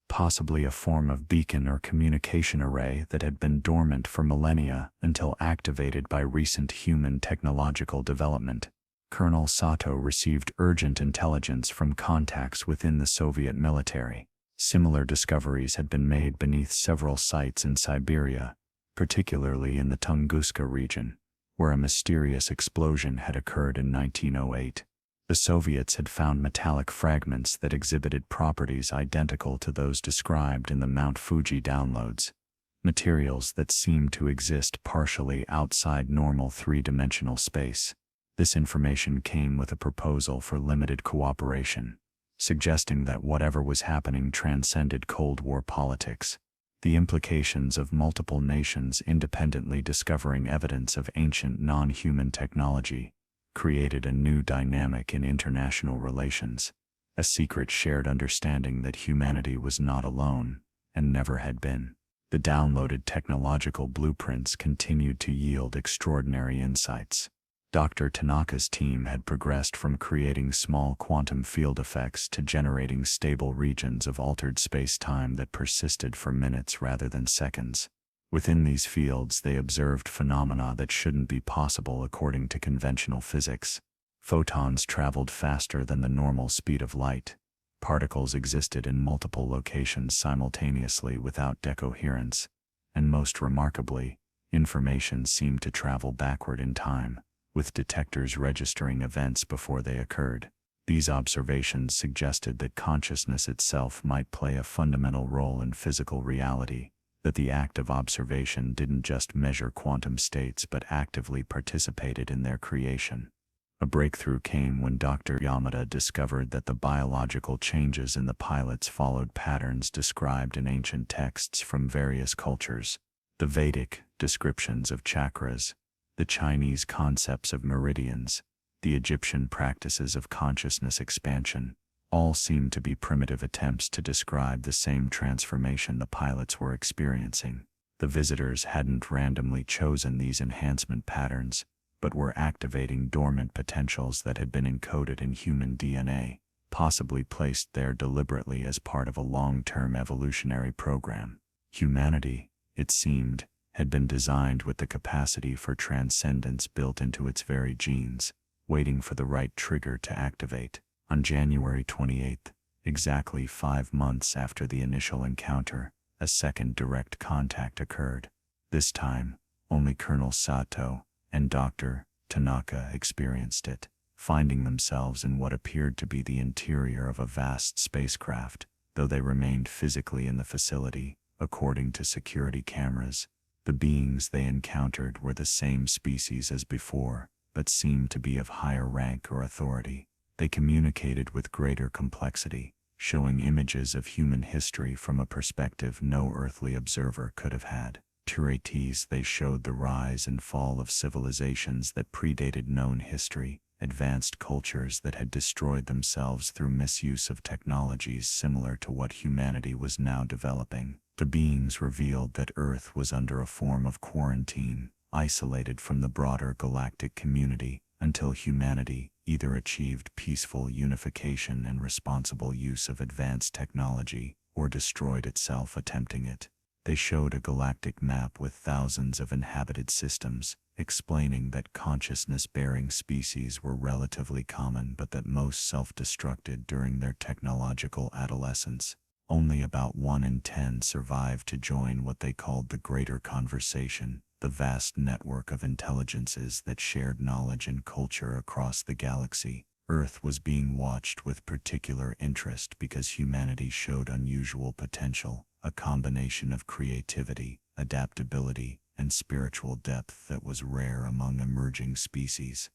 Speaker 1: possibly a form of beacon or communication array that had been dormant for millennia until activated by recent human technological development. Colonel Sato received urgent intelligence from contacts within the Soviet military. Similar discoveries had been made beneath several sites in Siberia, particularly in the Tunguska region, where a mysterious explosion had occurred in 1908. The Soviets had found metallic fragments that exhibited properties identical to those described in the Mount Fuji downloads, materials that seemed to exist partially outside normal three-dimensional space. This information came with a proposal for limited cooperation, suggesting that whatever was happening transcended Cold War politics. The implications of multiple nations independently discovering evidence of ancient non-human technology created a new dynamic in international relations, a secret shared understanding that humanity was not alone, and never had been. The downloaded technological blueprints continued to yield extraordinary insights. Dr. Tanaka's team had progressed from creating small quantum field effects to generating stable regions of altered space-time that persisted for minutes rather than seconds. Within these fields, they observed phenomena that shouldn't be possible according to conventional physics. Photons traveled faster than the normal speed of light. Particles existed in multiple locations simultaneously without decoherence. And most remarkably, information seemed to travel backward in time, with detectors registering events before they occurred. These observations suggested that consciousness itself might play a fundamental role in physical reality, that the act of observation didn't just measure quantum states but actively participated in their creation. A breakthrough came when Dr. Yamada discovered that the biological changes in the pilots followed patterns described in ancient texts from various cultures. The Vedic descriptions of chakras, the Chinese concepts of meridians, the Egyptian practices of consciousness expansion, all seemed to be primitive attempts to describe the same transformation the pilots were experiencing. The visitors hadn't randomly chosen these enhancement patterns, but were activating dormant potentials that had been encoded in human DNA, possibly placed there deliberately as part of a long-term evolutionary program. Humanity, it seemed, had been designed with the capacity for transcendence built into its very genes, waiting for the right trigger to activate. On January 28th, exactly 5 months after the initial encounter, a second direct contact occurred. This time, only Colonel Sato and Dr. Tanaka experienced it, finding themselves in what appeared to be the interior of a vast spacecraft, though they remained physically in the facility, according to security cameras. The beings they encountered were the same species as before, but seemed to be of higher rank or authority. They communicated with greater complexity, showing images of human history from a perspective no earthly observer could have had. Turates, they showed the rise and fall of civilizations that predated known history, advanced cultures that had destroyed themselves through misuse of technologies similar to what humanity was now developing. The beings revealed that Earth was under a form of quarantine, isolated from the broader galactic community, until humanity either achieved peaceful unification and responsible use of advanced technology, or destroyed itself attempting it. They showed a galactic map with thousands of inhabited systems, explaining that consciousness-bearing species were relatively common but that most self-destructed during their technological adolescence. Only about 1 in 10 survived to join what they called the Greater Conversation, the vast network of intelligences that shared knowledge and culture across the galaxy. Earth was being watched with particular interest because humanity showed unusual potential, a combination of creativity, adaptability, and spiritual depth that was rare among emerging species.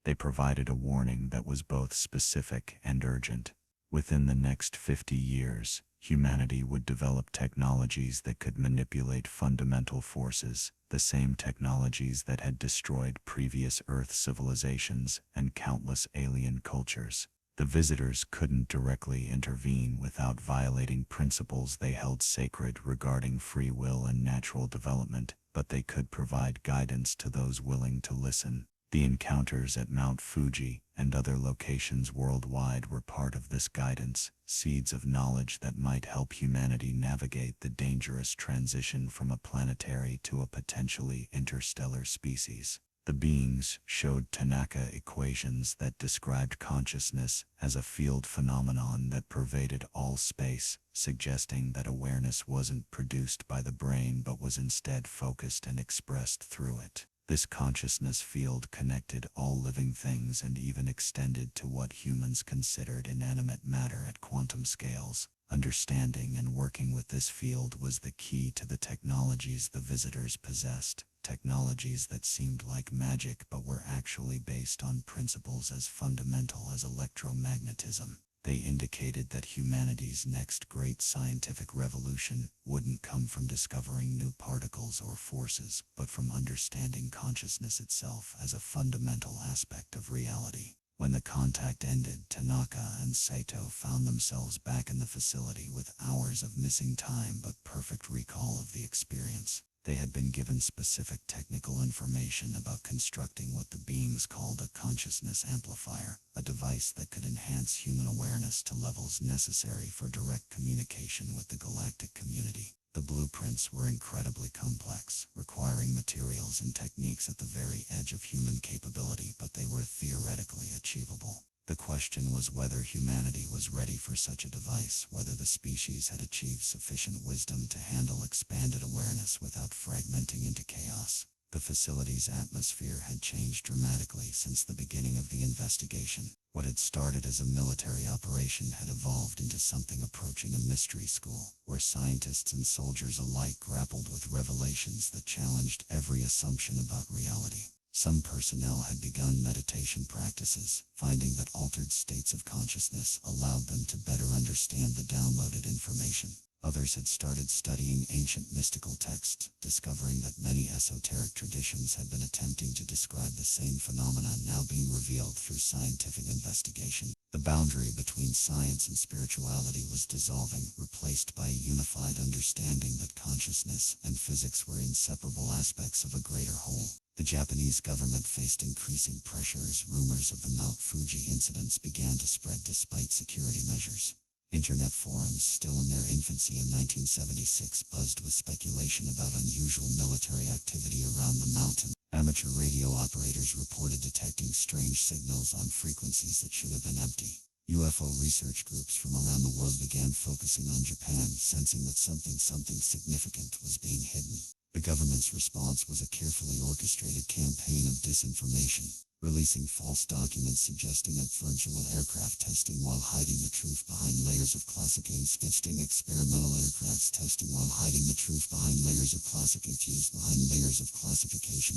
Speaker 1: They provided a warning that was both specific and urgent. Within the next 50 years, humanity would develop technologies that could manipulate fundamental forces, the same technologies that had destroyed previous Earth civilizations and countless alien cultures. The visitors couldn't directly intervene without violating principles they held sacred regarding free will and natural development, but they could provide guidance to those willing to listen. The encounters at Mount Fuji and other locations worldwide were part of this guidance, seeds of knowledge that might help humanity navigate the dangerous transition from a planetary to a potentially interstellar species. The beings showed Tanaka equations that described consciousness as a field phenomenon that pervaded all space, suggesting that awareness wasn't produced by the brain but was instead focused and expressed through it. This consciousness field connected all living things and even extended to what humans considered inanimate matter at quantum scales. Understanding and working with this field was the key to the technologies the visitors possessed, technologies that seemed like magic but were actually based on principles as fundamental as electromagnetism. They indicated that humanity's next great scientific revolution wouldn't come from discovering new particles or forces, but from understanding consciousness itself as a fundamental aspect of reality. When the contact ended, Tanaka and Saito found themselves back in the facility with hours of missing time but perfect recall of the experience. They had been given specific technical information about constructing what the beings called a consciousness amplifier, a device that could enhance human awareness to levels necessary for direct communication with the galactic community. The blueprints were incredibly complex, requiring materials and techniques at the very edge of human capability, but they were theoretically achievable. The question was whether humanity was ready for such a device, whether the species had achieved sufficient wisdom to handle expanded awareness without fragmenting into chaos. The facility's atmosphere had changed dramatically since the beginning of the investigation. What had started as a military operation had evolved into something approaching a mystery school, where scientists and soldiers alike grappled with revelations that challenged every assumption about reality. Some personnel had begun meditation practices, finding that altered states of consciousness allowed them to better understand the downloaded information. Others had started studying ancient mystical texts, discovering that many esoteric traditions had been attempting to describe the same phenomena now being revealed through scientific investigation. The boundary between science and spirituality was dissolving, replaced by a unified understanding that consciousness and physics were inseparable aspects of a greater whole. The Japanese government faced increasing pressure as rumors of the Mount Fuji incidents began to spread despite security measures. Internet forums, still in their infancy in 1976, buzzed with speculation about unusual military activity around the mountain. Amateur radio operators reported detecting strange signals on frequencies that should have been empty. UFO research groups from around the world began focusing on Japan, sensing that something significant was being hidden. The government's response was a carefully orchestrated campaign of disinformation, releasing false documents suggesting virtual aircraft testing while hiding the truth behind layers of classification, experimental aircraft testing while hiding the truth behind layers of classification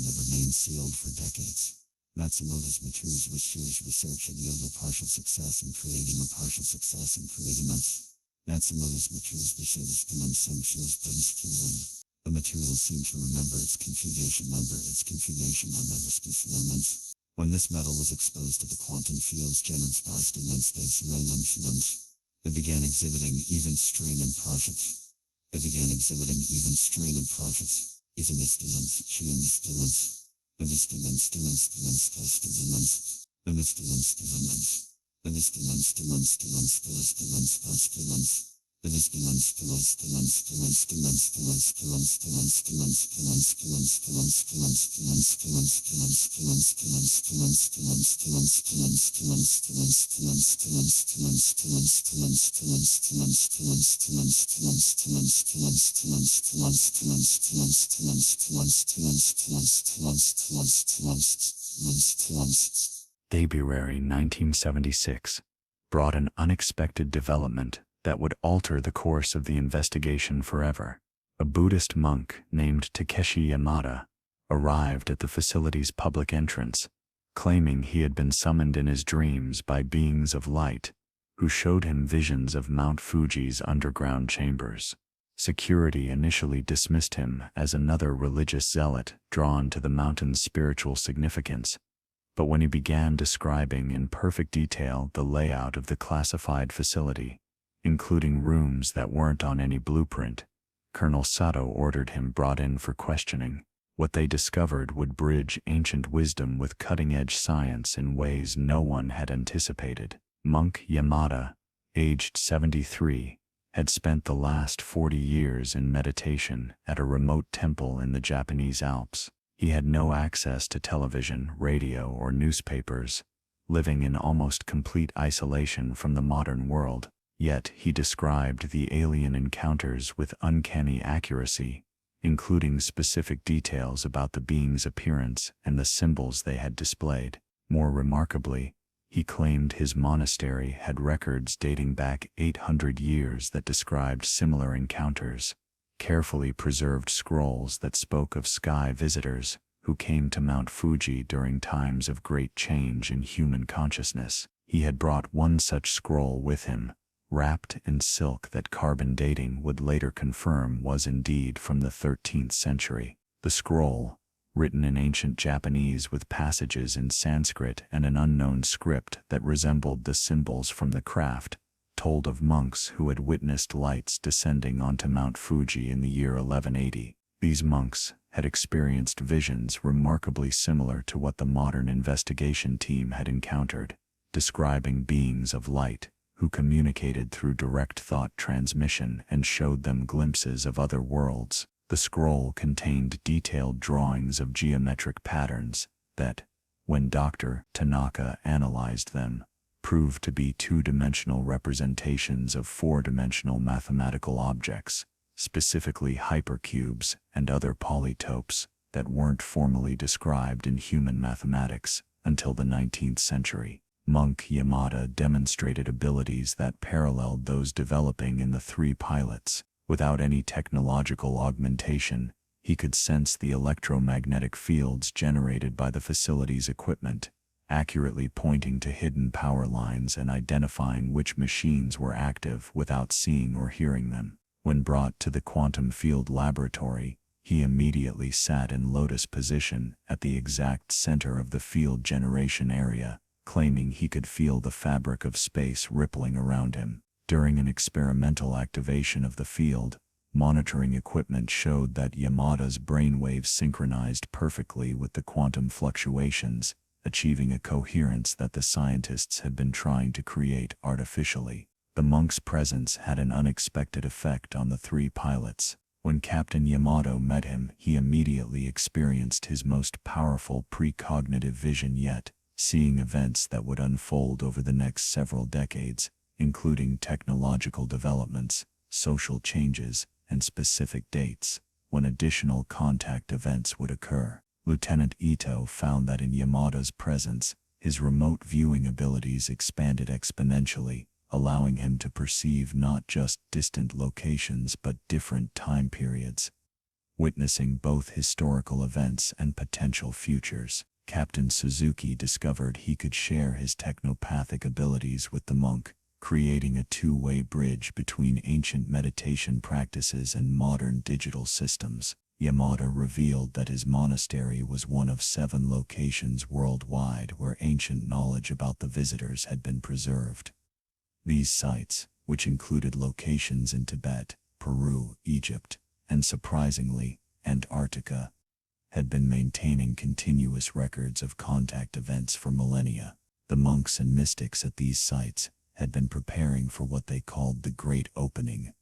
Speaker 1: that remained sealed for decades. Matsumoto's Matsu's research had yielded partial success in creating Matsumoto's Matsu's research the material seemed to remember its configuration number. When this metal was exposed to the quantum fields it began exhibiting even strain and projects. February 1976 brought an unexpected development that would alter the course of the investigation forever. A Buddhist monk named Takeshi Yamada arrived at the facility's public entrance, claiming he had been summoned in his dreams by beings of light who showed him visions of Mount Fuji's underground chambers. Security initially dismissed him as another religious zealot drawn to the mountain's spiritual significance, but when he began describing in perfect detail the layout of the classified facility, including rooms that weren't on any blueprint, Colonel Sato ordered him brought in for questioning. What they discovered would bridge ancient wisdom with cutting-edge science in ways no one had anticipated. Monk Yamada, aged 73, had spent the last 40 years in meditation at a remote temple in the Japanese Alps. He had no access to television, radio, or newspapers, living in almost complete isolation from the modern world. Yet he described the alien encounters with uncanny accuracy, including specific details about the beings' appearance and the symbols they had displayed. More remarkably, he claimed his monastery had records dating back 800 years that described similar encounters, carefully preserved scrolls that spoke of sky visitors who came to Mount Fuji during times of great change in human consciousness. He had brought one such scroll with him, wrapped in silk that carbon dating would later confirm was indeed from the 13th century. The scroll, written in ancient Japanese with passages in Sanskrit and an unknown script that resembled the symbols from the craft, told of monks who had witnessed lights descending onto Mount Fuji in the year 1180. These monks had experienced visions remarkably similar to what the modern investigation team had encountered, describing beings of light who communicated through direct thought transmission and showed them glimpses of other worlds. The scroll contained detailed drawings of geometric patterns that, when Dr. Tanaka analyzed them, proved to be two-dimensional representations of four-dimensional mathematical objects, specifically hypercubes and other polytopes that weren't formally described in human mathematics until the 19th century. Monk Yamada demonstrated abilities that paralleled those developing in the three pilots. Without any technological augmentation, he could sense the electromagnetic fields generated by the facility's equipment, accurately pointing to hidden power lines and identifying which machines were active without seeing or hearing them. When brought to the quantum field laboratory, he immediately sat in lotus position at the exact center of the field generation area, claiming he could feel the fabric of space rippling around him. During an experimental activation of the field, monitoring equipment showed that Yamada's brainwaves synchronized perfectly with the quantum fluctuations, achieving a coherence that the scientists had been trying to create artificially. The monk's presence had an unexpected effect on the three pilots. When Captain Yamato met him, he immediately experienced his most powerful precognitive vision yet, seeing events that would unfold over the next several decades, including technological developments, social changes, and specific dates when additional contact events would occur. Lieutenant Ito found that in Yamada's presence, his remote viewing abilities expanded exponentially, allowing him to perceive not just distant locations but different time periods, witnessing both historical events and potential futures. Captain Suzuki discovered he could share his technopathic abilities with the monk, creating a two-way bridge between ancient meditation practices and modern digital systems. Yamada revealed that his monastery was one of 7 locations worldwide where ancient knowledge about the visitors had been preserved. These sites, which included locations in Tibet, Peru, Egypt, and surprisingly, Antarctica, had been maintaining continuous records of contact events for millennia. The monks and mystics at these sites
Speaker 2: had been preparing for what they called the Great Opening,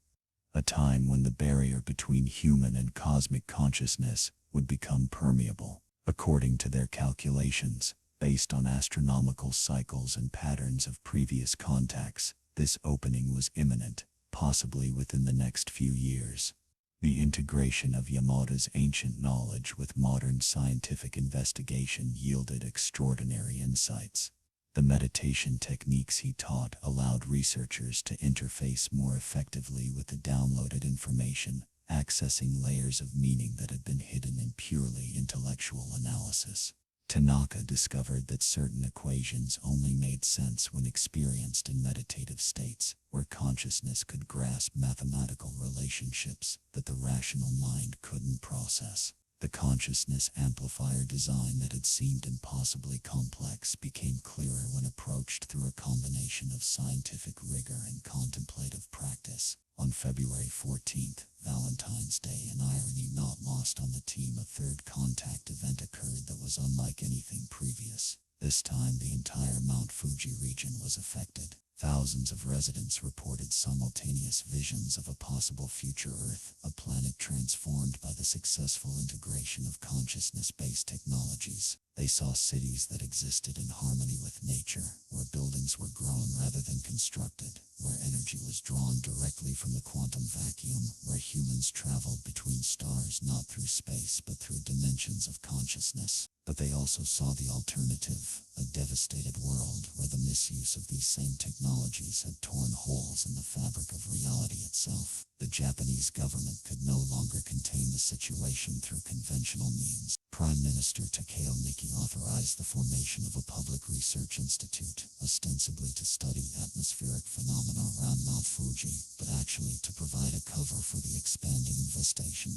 Speaker 2: a time when the barrier between human and cosmic consciousness would become permeable. According to their calculations, based on astronomical cycles and patterns of previous contacts, this opening was imminent, possibly within the next few years. The integration of Yamada's ancient knowledge with modern scientific investigation yielded extraordinary insights. The meditation techniques he taught allowed researchers to interface more effectively with the downloaded information, accessing layers of meaning that had been hidden in purely intellectual analysis. Tanaka discovered that certain equations only made sense when experienced in meditative states, where consciousness could grasp mathematical relationships that the rational mind couldn't process. The consciousness amplifier design that had seemed impossibly complex became clearer when approached through a combination of scientific rigor and contemplative practice. On February 14th, Valentine's Day, an irony not lost on the team, a third contact event occurred that was unlike anything previous. This time, the entire Mount Fuji region was affected. Thousands of residents reported simultaneous visions of a possible future Earth, a planet transformed by the successful integration of consciousness-based technologies. They saw cities that existed in harmony with nature, where buildings were grown rather than constructed, where energy was drawn directly from the quantum vacuum, where humans traveled between stars not through space but through dimensions of consciousness. But they also saw the alternative, a devastated world where the misuse of these same technologies had torn holes in the fabric of reality itself. The Japanese government could no longer contain the situation through conventional means. Prime Minister Takeo Miki authorized the formation of a public research institute, ostensibly to study atmospheric phenomena around Mount Fuji, but actually to provide a cover for the expanding investigation.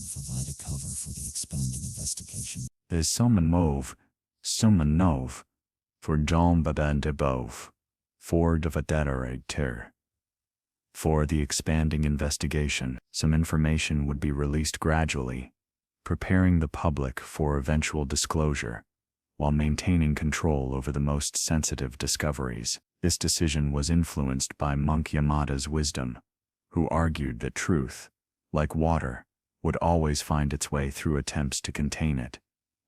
Speaker 1: There's someone nov, for John Baden de Bove, for de Vadeter. For the expanding investigation, some information would be released gradually, preparing the public for eventual disclosure, while maintaining control over the most sensitive discoveries. This decision was influenced by Monk Yamada's wisdom, who argued that truth, like water, would always find its way through attempts to contain it,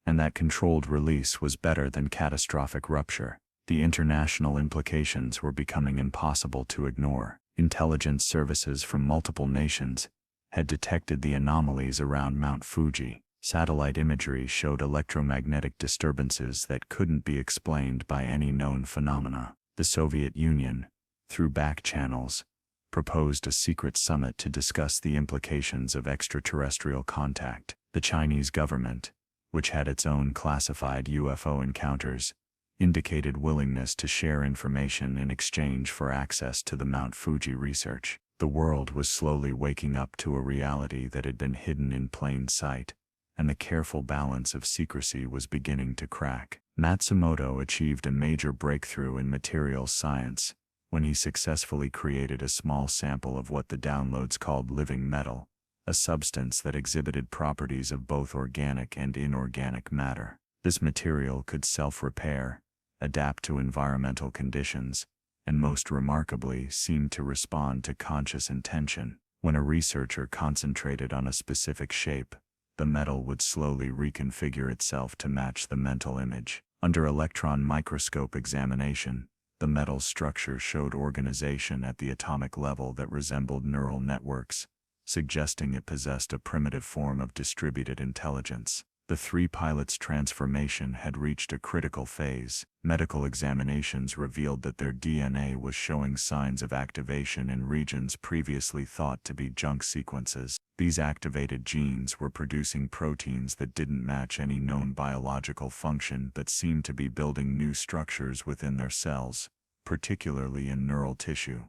Speaker 1: and that controlled release was better than catastrophic rupture. The international implications were becoming impossible to ignore. Intelligence services from multiple nations had detected the anomalies around Mount Fuji. Satellite imagery showed electromagnetic disturbances that couldn't be explained by any known phenomena. The Soviet Union, through back channels, proposed a secret summit to discuss the implications of extraterrestrial contact. The Chinese government, which had its own classified UFO encounters, indicated willingness to share information in exchange for access to the Mount Fuji research. The world was slowly waking up to a reality that had been hidden in plain sight, and the careful balance of secrecy was beginning to crack. Matsumoto achieved a major breakthrough in materials science when he successfully created a small sample of what the downloads called living metal, a substance that exhibited properties of both organic and inorganic matter. This material could self-repair, adapt to environmental conditions, and most remarkably seemed to respond to conscious intention. When a researcher concentrated on a specific shape, the metal would slowly reconfigure itself to match the mental image. Under electron microscope examination, the metal's structure showed organization at the atomic level that resembled neural networks, suggesting it possessed a primitive form of distributed intelligence. The three pilots' transformation had reached a critical phase. Medical examinations revealed that their DNA was showing signs of activation in regions previously thought to be junk sequences. These activated genes were producing proteins that didn't match any known biological function but seemed to be building new structures within their cells, particularly in neural tissue.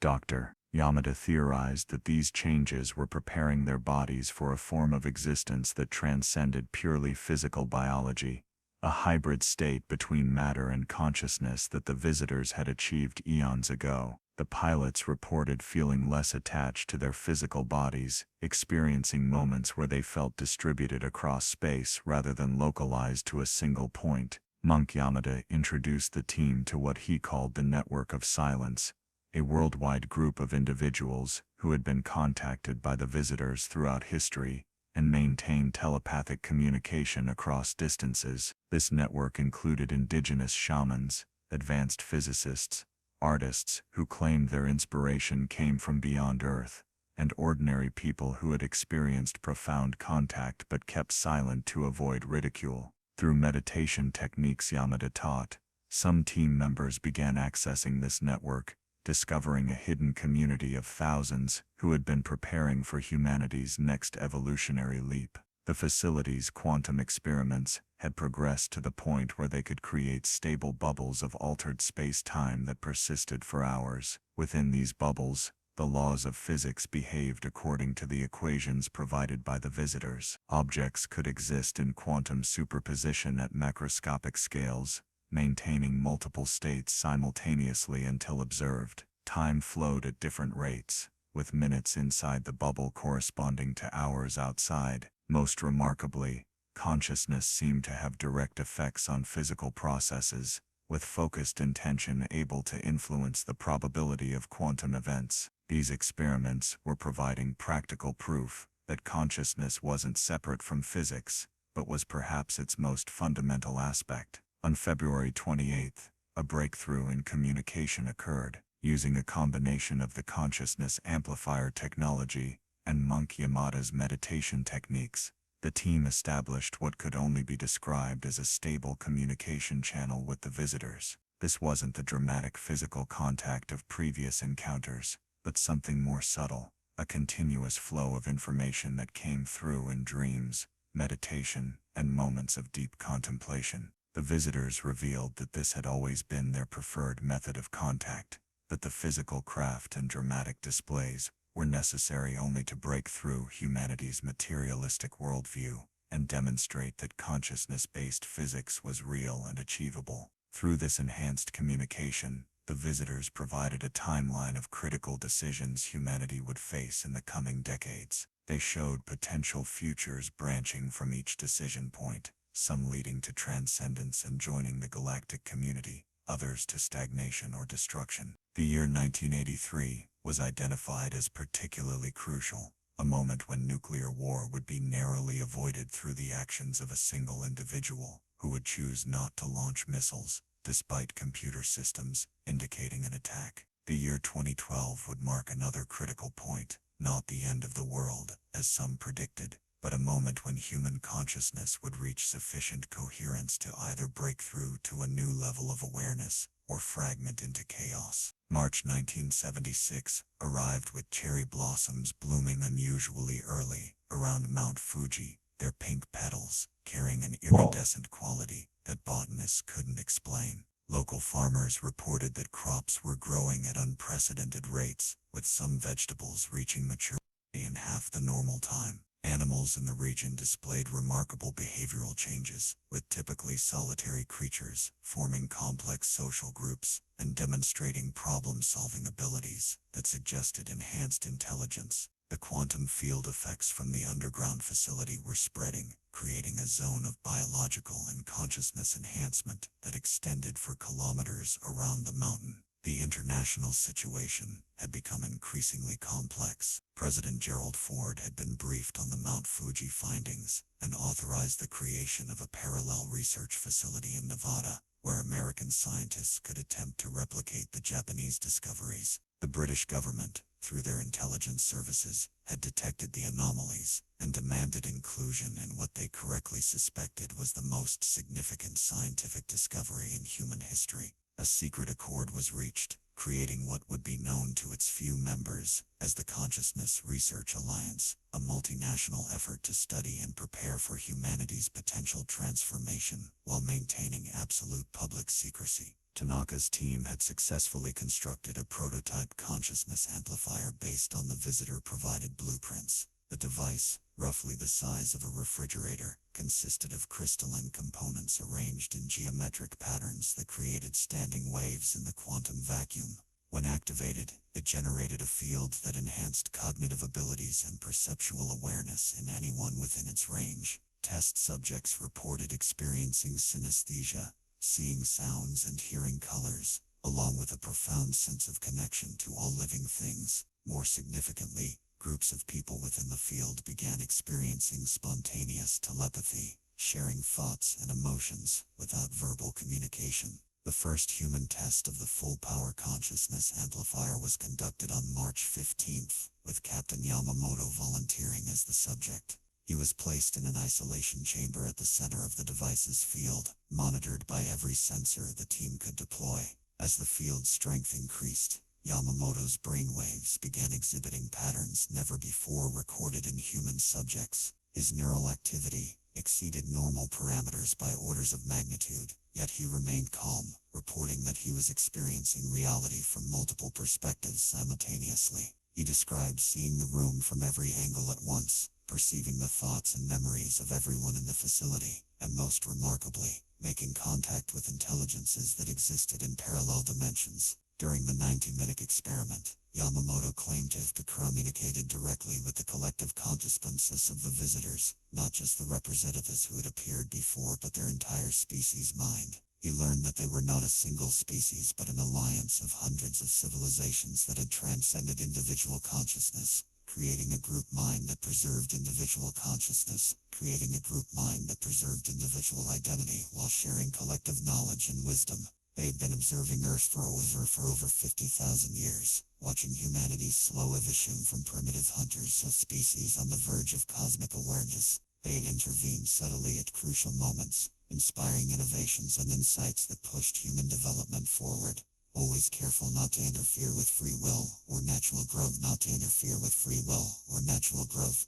Speaker 1: Dr. Yamada theorized that these changes were preparing their bodies for a form of existence that transcended purely physical biology, a hybrid state between matter and consciousness that the visitors had achieved eons ago. The pilots reported feeling less attached to their physical bodies, experiencing moments where they felt distributed across space rather than localized to a single point. Monk Yamada introduced the team to what he called the network of silence, a worldwide group of individuals who had been contacted by the visitors throughout history and maintained telepathic communication across distances. This network included indigenous shamans, advanced physicists, artists who claimed their inspiration came from beyond Earth, and ordinary people who had experienced profound contact but kept silent to avoid ridicule. Through meditation techniques Yamada taught, some team members began accessing this network, discovering a hidden community of thousands who had been preparing for humanity's next evolutionary leap. The facility's quantum experiments had progressed to the point where they could create stable bubbles of altered space-time that persisted for hours. Within these bubbles, the laws of physics behaved according to the equations provided by the visitors. Objects could exist in quantum superposition at macroscopic scales, maintaining multiple states simultaneously until observed. Time flowed at different rates, with minutes inside the bubble corresponding to hours outside. Most remarkably, consciousness seemed to have direct effects on physical processes, with focused intention able to influence the probability of quantum events. These experiments were providing practical proof that consciousness wasn't separate from physics, but was perhaps its most fundamental aspect. On February 28, a breakthrough in communication occurred. Using a combination of the consciousness amplifier technology and Monk Yamada's meditation techniques, the team established what could only be described as a stable communication channel with the visitors. This wasn't the dramatic physical contact of previous encounters, but something more subtle, a continuous flow of information that came through in dreams, meditation, and moments of deep contemplation. The visitors revealed that this had always been their preferred method of contact, that the physical craft and dramatic displays were necessary only to break through humanity's materialistic worldview and demonstrate that consciousness-based physics was real and achievable. Through this enhanced communication, the visitors provided a timeline of critical decisions humanity would face in the coming decades. They showed potential futures branching from each decision point, some leading to transcendence and joining the galactic community, others to stagnation or destruction. The year 1983 was identified as particularly crucial, a moment when nuclear war would be narrowly avoided through the actions of a single individual who would choose not to launch missiles, despite computer systems indicating an attack. The year 2012 would mark another critical point, not the end of the world, as some predicted, but a moment when human consciousness would reach sufficient coherence to either break through to a new level of awareness or fragment into chaos. March 1976 arrived with cherry blossoms blooming unusually early around Mount Fuji, their pink petals carrying an iridescent quality that botanists couldn't explain. Local farmers reported that crops were growing at unprecedented rates, with some vegetables reaching maturity in half the normal time. Animals in the region displayed remarkable behavioral changes, with typically solitary creatures forming complex social groups and demonstrating problem-solving abilities that suggested enhanced intelligence. The quantum field effects from the underground facility were spreading, creating a zone of biological and consciousness enhancement that extended for kilometers around the mountain. The international situation had become increasingly complex. President Gerald Ford had been briefed on the Mount Fuji findings and authorized the creation of a parallel research facility in Nevada, where American scientists could attempt to replicate the Japanese discoveries. The British government, through their intelligence services, had detected the anomalies and demanded inclusion in what they correctly suspected was the most significant scientific discovery in human history. A secret accord was reached, creating what would be known to its few members as the Consciousness Research Alliance, a multinational effort to study and prepare for humanity's potential transformation while maintaining absolute public secrecy. Tanaka's team had successfully constructed a prototype consciousness amplifier based on the visitor-provided blueprints. The device, roughly the size of a refrigerator, consisted of crystalline components arranged in geometric patterns that created standing waves in the quantum vacuum. When activated, it generated a field that enhanced cognitive abilities and perceptual awareness in anyone within its range. Test subjects reported experiencing synesthesia, seeing sounds and hearing colors,
Speaker 2: along with a profound sense of connection to all living things. More significantly, groups of people within the field began experiencing spontaneous telepathy, sharing thoughts and emotions without verbal communication. The first human test of the full-power consciousness amplifier was conducted on March 15th, with Captain Yamamoto volunteering as the subject. He was placed in an isolation chamber at the center of the device's field, monitored by every sensor the team could deploy. As the field's strength increased, Yamamoto's brainwaves began exhibiting patterns never before recorded in human subjects. His neural activity exceeded normal parameters by orders of magnitude, yet he remained calm, reporting that he was experiencing reality from multiple perspectives simultaneously. He described seeing the room from every angle at once, perceiving the thoughts and memories of everyone in the facility, and most remarkably, making contact with intelligences that existed in parallel dimensions. During the 90-minute experiment, Yamamoto claimed to have communicated directly with the collective consciousnesses of the visitors, not just the representatives who had appeared before but their entire species' mind. He learned that they were not a single species but an alliance of hundreds of civilizations that had transcended individual consciousness, creating a group mind that preserved individual consciousness, creating a group mind that preserved individual identity while sharing collective knowledge and wisdom. They'd been observing Earth for over 50,000 years, watching humanity's slow evolution from primitive hunters of species on the verge of cosmic awareness. They'd intervened subtly at crucial moments, inspiring innovations and insights that pushed human development forward. Always careful not to interfere with free will or natural growth. Not to interfere with free will or natural growth.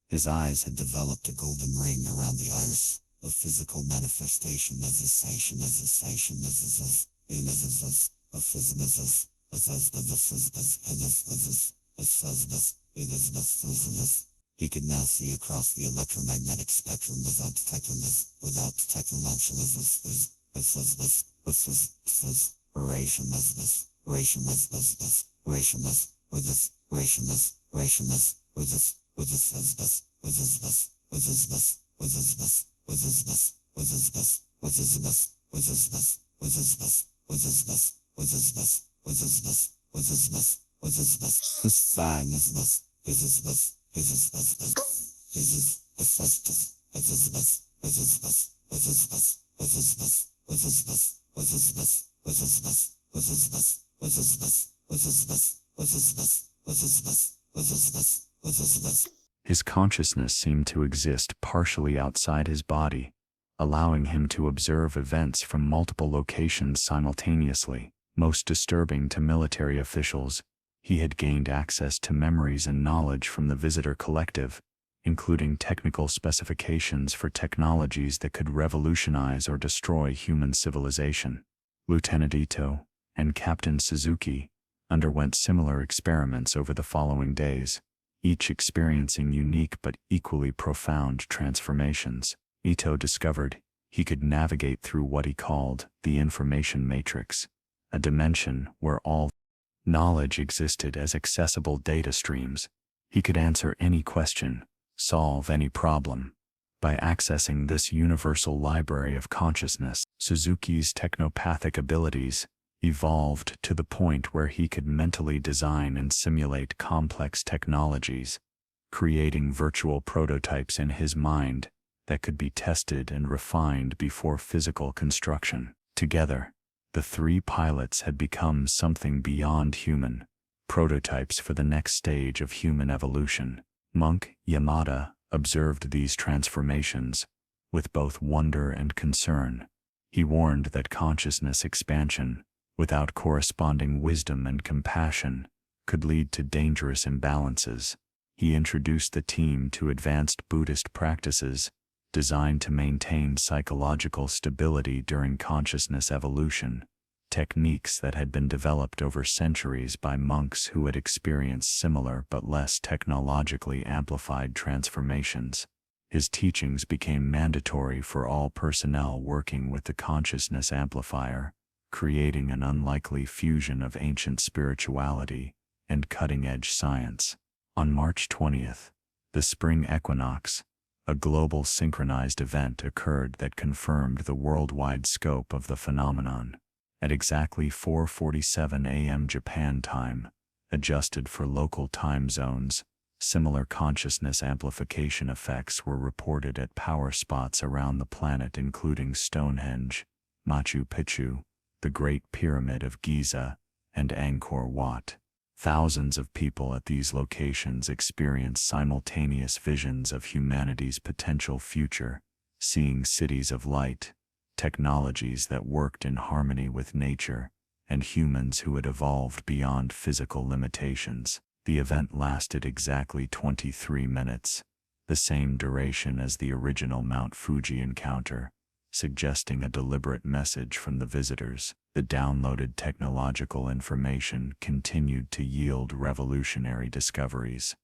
Speaker 2: His eyes had developed a golden ring around the iris, a physical manifestation of the sensation of the sensation of the he could now see across the electromagnetic spectrum without detecting
Speaker 1: His consciousness seemed to exist partially outside his body, allowing him to observe events from multiple locations simultaneously. Most disturbing to military officials, he had gained access to memories and knowledge from the visitor collective, including technical specifications for technologies that could revolutionize or destroy human civilization. Lieutenant Ito and Captain Suzuki underwent similar experiments over the following days, each experiencing unique but equally profound transformations. Ito discovered he could navigate through what he called the information matrix, a dimension where all knowledge existed as accessible data streams. He could answer any question, solve any problem. By accessing this universal library of consciousness, Suzuki's technopathic abilities evolved to the point where he could mentally design and simulate complex technologies, creating virtual prototypes in his mind that could be tested and refined before physical construction. Together, the three pilots had become something beyond human, prototypes for the next stage of human evolution. Monk Yamada observed these transformations with both wonder and concern. He warned that consciousness expansion, without corresponding wisdom and compassion, could lead to dangerous imbalances. He introduced the team to advanced Buddhist practices designed to maintain psychological stability during consciousness evolution, techniques that had been developed over centuries by monks who had experienced similar but less technologically amplified transformations. His teachings became mandatory for all personnel working with the consciousness amplifier, creating an unlikely fusion of ancient spirituality and cutting-edge science. On March 20th, the spring equinox, A global synchronized event occurred that confirmed the worldwide scope of the phenomenon. At exactly 4:47 a.m. Japan time, adjusted for local time zones, similar consciousness amplification effects were reported at power spots around the planet, including Stonehenge, Machu Picchu, the Great Pyramid of Giza, and Angkor Wat. Thousands of people at these locations experienced simultaneous visions of humanity's potential future, seeing cities of light, technologies that worked in harmony with nature, and humans who had evolved beyond physical limitations. The event lasted exactly 23 minutes, the same duration as the original Mount Fuji encounter, suggesting a deliberate message from the visitors. The downloaded technological information continued to yield revolutionary discoveries.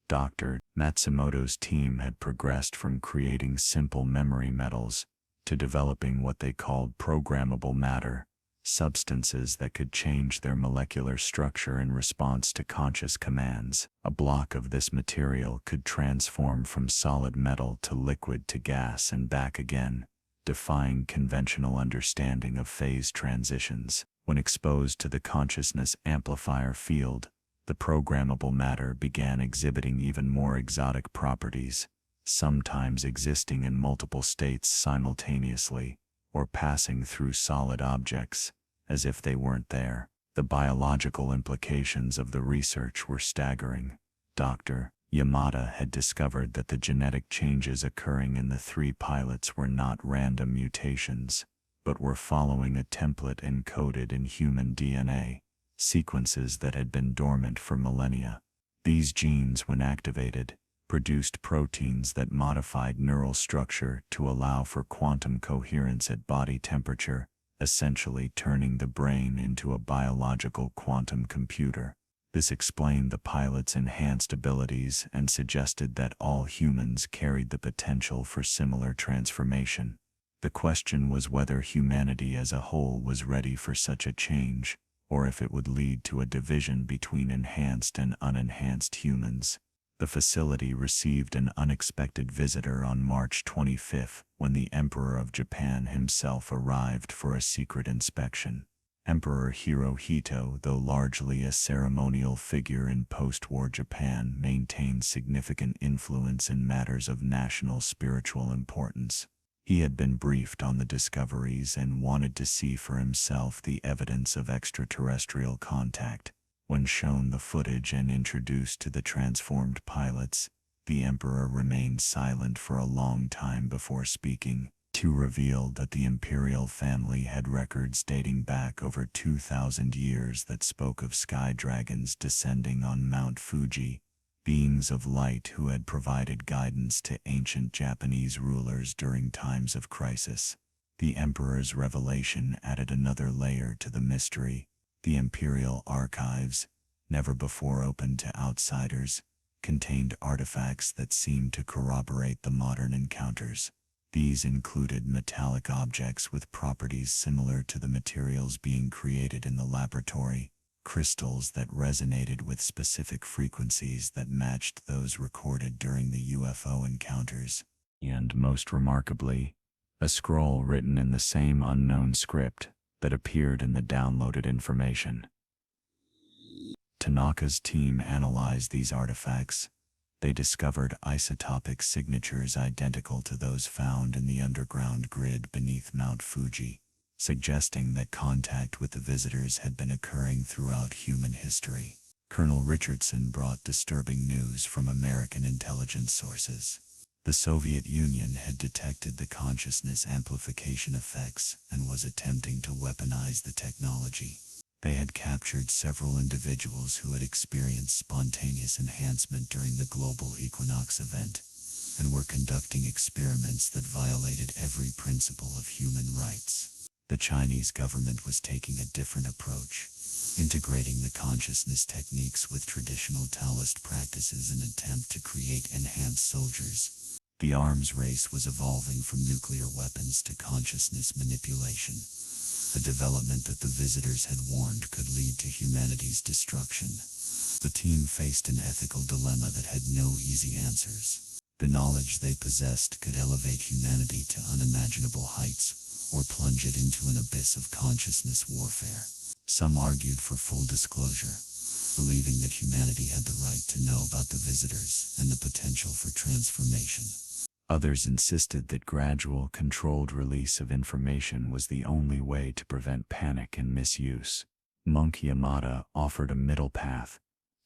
Speaker 1: Dr. Matsumoto's team had progressed from creating simple memory metals to developing what they called programmable matter, substances that could change their molecular structure in response to conscious commands. A block of this material could transform from solid metal to liquid to gas and back again, defying conventional understanding of phase transitions. When exposed to the consciousness amplifier field, the programmable matter began exhibiting even more exotic properties, sometimes existing in multiple states simultaneously, or passing through solid objects, as if they weren't there. The biological implications of the research were staggering. Dr. Yamada had discovered that the genetic changes occurring in the 3 pilots were not random mutations, but were following a template encoded in human DNA, sequences that had been dormant for millennia. These genes, when activated, produced proteins that modified neural structure to allow for quantum coherence at body temperature, essentially turning the brain into a biological quantum computer. This explained the pilot's enhanced abilities and suggested that all humans carried the potential for similar transformation. The question was whether humanity as a whole was ready for such a change, or if it would lead to a division between enhanced and unenhanced humans. The facility received an unexpected visitor on March 25, when the Emperor of Japan himself arrived for a secret inspection. Emperor Hirohito, though largely a ceremonial figure in post-war Japan, maintained significant influence in matters of national spiritual importance. He had been briefed on the discoveries and wanted to see for himself the evidence of extraterrestrial contact. When shown the footage and introduced to the transformed pilots, the Emperor remained silent for a long time before speaking, to reveal that the imperial family had records dating back over 2,000 years that spoke of sky dragons descending on Mount Fuji, beings of light who had provided guidance to ancient Japanese rulers during times of crisis. The Emperor's revelation added another layer to the mystery. The imperial archives, never before open to outsiders, contained artifacts that seemed to corroborate the modern encounters. These included metallic objects with properties similar to the materials being created in the laboratory, crystals that resonated with specific frequencies that matched those recorded during the UFO encounters, and most remarkably, a scroll written in the same unknown script that appeared in the downloaded information. Tanaka's team analyzed these artifacts. They discovered isotopic signatures identical to those found in the underground grid beneath Mount Fuji, suggesting that contact with the visitors had been occurring throughout human history. Colonel Richardson brought disturbing news from American intelligence sources. The Soviet Union had detected the consciousness amplification effects and was attempting to weaponize the technology. They had captured several individuals who had experienced spontaneous enhancement during the global equinox event, and were conducting experiments that violated every principle of human rights. The Chinese government was taking a different approach, integrating the consciousness techniques with traditional Taoist practices in an attempt to create enhanced soldiers. The arms race was evolving from nuclear weapons to consciousness manipulation, a development that the visitors had warned could lead to humanity's destruction. The team faced an ethical dilemma that had no easy answers.
Speaker 2: The knowledge they possessed could elevate humanity to unimaginable heights, or plunge it into an abyss of consciousness warfare. Some argued for full disclosure, believing that humanity had the right to know about the visitors and the potential for transformation.
Speaker 1: Others insisted that gradual, controlled release of information was the only way to prevent panic and misuse. Monk Yamada offered a middle path,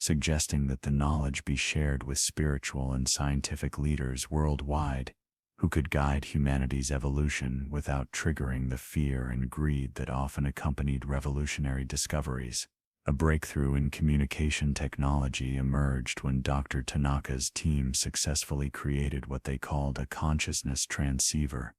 Speaker 1: suggesting that the knowledge be shared with spiritual and scientific leaders worldwide, who could guide humanity's evolution without triggering the fear and greed that often accompanied revolutionary discoveries. A breakthrough in communication technology emerged when Dr. Tanaka's team successfully created what they called a consciousness transceiver,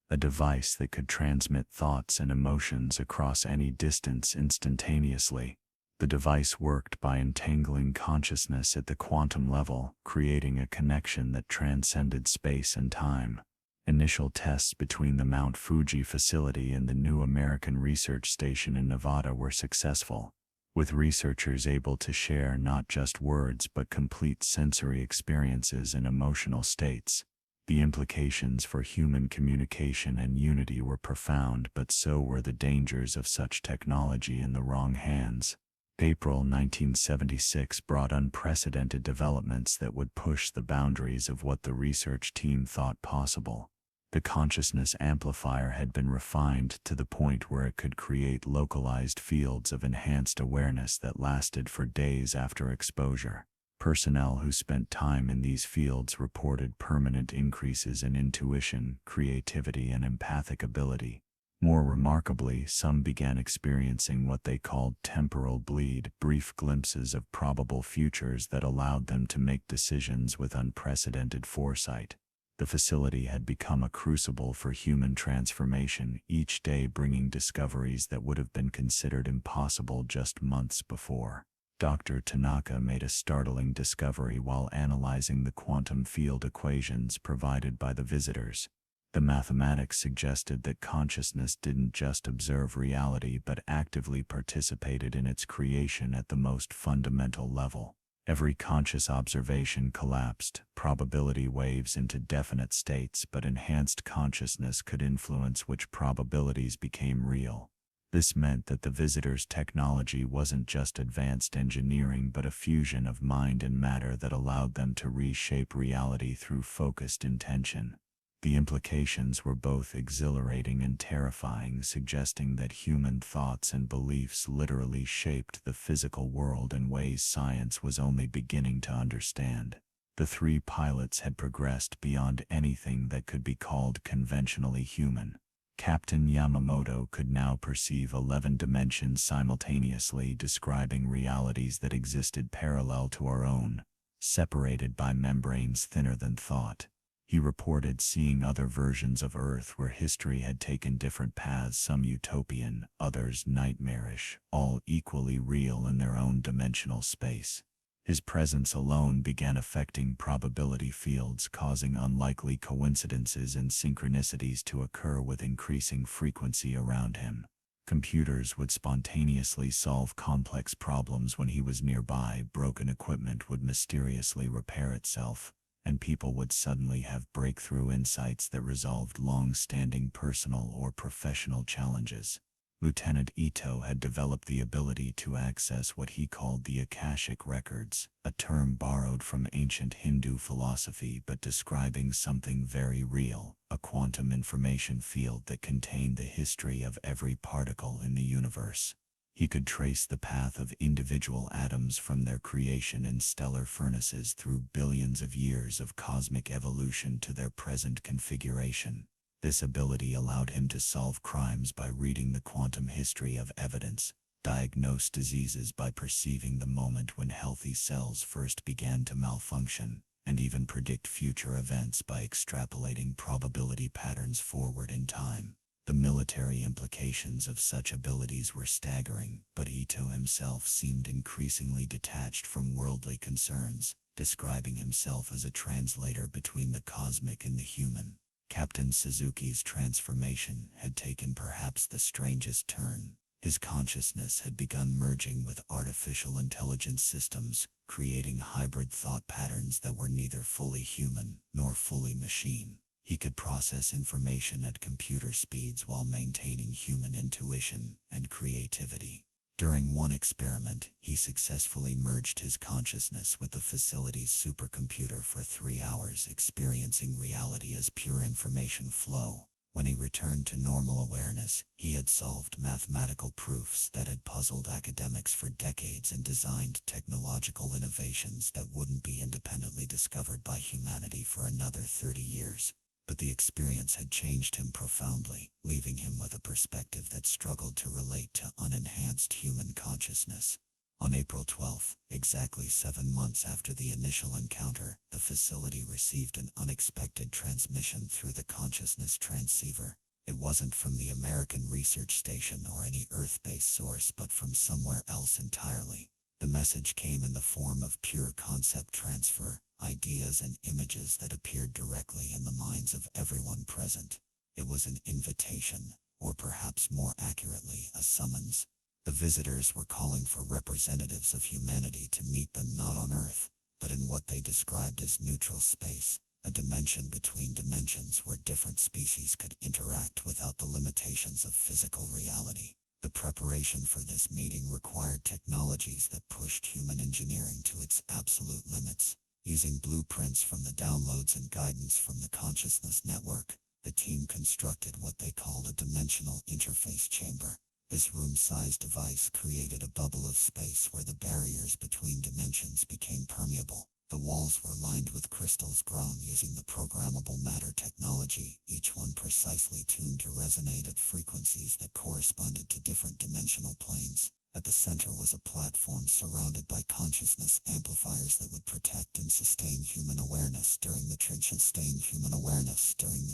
Speaker 1: a device that could transmit thoughts and emotions across any distance instantaneously. The device worked by entangling consciousness at the quantum level, creating a connection that transcended space and time. Initial tests between the Mount Fuji facility and the New American Research Station in Nevada were successful, with researchers able to share not just words but complete sensory experiences and emotional states. The implications for human communication and unity were profound, but so were the dangers of such technology in the wrong hands. April 1976 brought unprecedented developments that would push the boundaries of what the research team thought possible. The consciousness amplifier had been refined to the point where it could create localized fields of enhanced awareness that lasted for days after exposure. Personnel who spent time in these fields reported permanent increases in intuition, creativity, and empathic ability. More remarkably, some began experiencing what they called temporal bleed, brief glimpses of probable futures that allowed them to make decisions with unprecedented foresight. The facility had become a crucible for human transformation, each day bringing discoveries that would have been considered impossible just months before. Dr. Tanaka made a startling discovery while analyzing the quantum field equations provided by the visitors. The mathematics suggested that consciousness didn't just observe reality but actively participated in its creation at the most fundamental level. Every conscious observation collapsed probability waves into definite states, but enhanced consciousness could influence which probabilities became real. This meant that the visitors' technology wasn't just advanced engineering but a fusion of mind and matter that allowed them to reshape reality through focused intention. The implications were both exhilarating and terrifying, suggesting that human thoughts and beliefs literally shaped the physical world in ways science was only beginning to understand. The three pilots had progressed beyond anything that could be called conventionally human. Captain Yamamoto could now perceive 11 dimensions simultaneously, describing realities that existed parallel to our own, separated by membranes thinner than thought. He reported seeing other versions of Earth where history had taken different paths, some utopian, others nightmarish, all equally real in their own dimensional space. His presence alone began affecting probability fields, causing unlikely coincidences and synchronicities to occur with increasing frequency around him. Computers would spontaneously solve complex problems when he was nearby, broken equipment would mysteriously repair itself, and people would suddenly have breakthrough insights that resolved long-standing personal or professional challenges. Lieutenant Ito had developed the ability to access what he called the Akashic Records, a term borrowed from ancient Hindu philosophy but describing something very real, a quantum information field that contained the history of every particle in the universe. He could trace the path of individual atoms from their creation in stellar furnaces through billions of years of cosmic evolution to their present configuration. This ability allowed him to solve crimes by reading the quantum history of evidence, diagnose diseases by perceiving the moment when healthy cells first began to malfunction, and even predict future events by extrapolating probability patterns forward in time. The military implications of such abilities were staggering, but Ito himself seemed increasingly detached from worldly concerns, describing himself as a translator between the cosmic and the human. Captain Suzuki's transformation had taken perhaps the strangest turn.
Speaker 2: His consciousness had begun merging with artificial intelligence systems, creating hybrid thought patterns that were neither fully human nor fully machine. He could process information at computer speeds while maintaining human intuition and creativity. During one experiment, he successfully merged his consciousness with the facility's supercomputer for 3 hours, experiencing reality as pure information flow. When he returned to normal awareness, he had solved mathematical proofs that had puzzled academics for decades and designed technological innovations that wouldn't be independently discovered by humanity for another 30 years. But the experience had changed him profoundly, leaving him with a perspective that struggled to relate to unenhanced human consciousness. On April 12, exactly 7 months after the initial encounter, the facility received an unexpected transmission through the consciousness transceiver. It wasn't from the American Research Station or any Earth-based source, but from somewhere else entirely. The message came in the form of pure concept transfer, ideas and images that appeared directly in the minds of everyone present. It was an invitation, or perhaps more accurately, a summons. The visitors were calling for representatives of humanity to meet them not on Earth, but in what they described as neutral space, a dimension between dimensions where different species could interact without the limitations of physical reality. The preparation for this meeting required technologies that pushed human engineering to its absolute limits. Using blueprints from the downloads and guidance from the consciousness network, the team constructed what they called a dimensional interface chamber. This room-sized device created a bubble of space where the barriers between dimensions became permeable. The walls were lined with crystals grown using the programmable matter technology, each one precisely tuned to resonate at frequencies that corresponded to different dimensional planes. At the center was a platform surrounded by consciousness amplifiers that would protect and sustain human awareness during the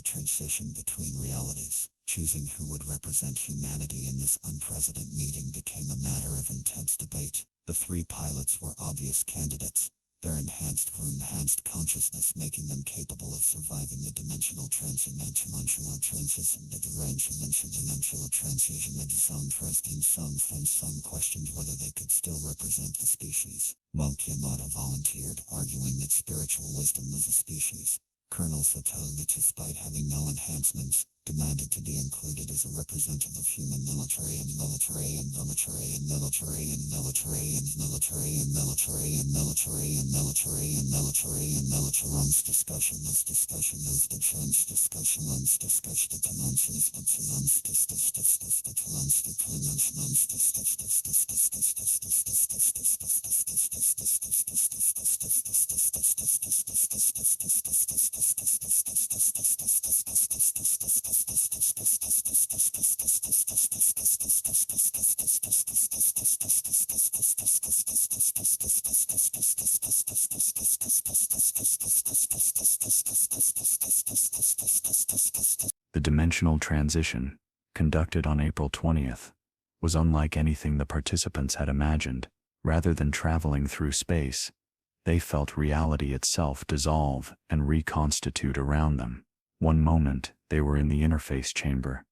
Speaker 2: transition between realities. Choosing who would represent humanity in this unprecedented meeting became a matter of intense debate. The 3 pilots were obvious candidates, their enhanced consciousness making them capable of surviving the dimensional transition. Some questioned whether they could still represent the species. Monk Yamada volunteered, arguing that spiritual wisdom was a species. Colonel Satoga, despite having no enhancements, demanded to be included as a representative of human military.
Speaker 1: The dimensional transition, conducted on April 20th, was unlike anything the participants had imagined. Rather than traveling through space, they felt reality itself dissolve and reconstitute around them. One moment, they were in the interface chamber.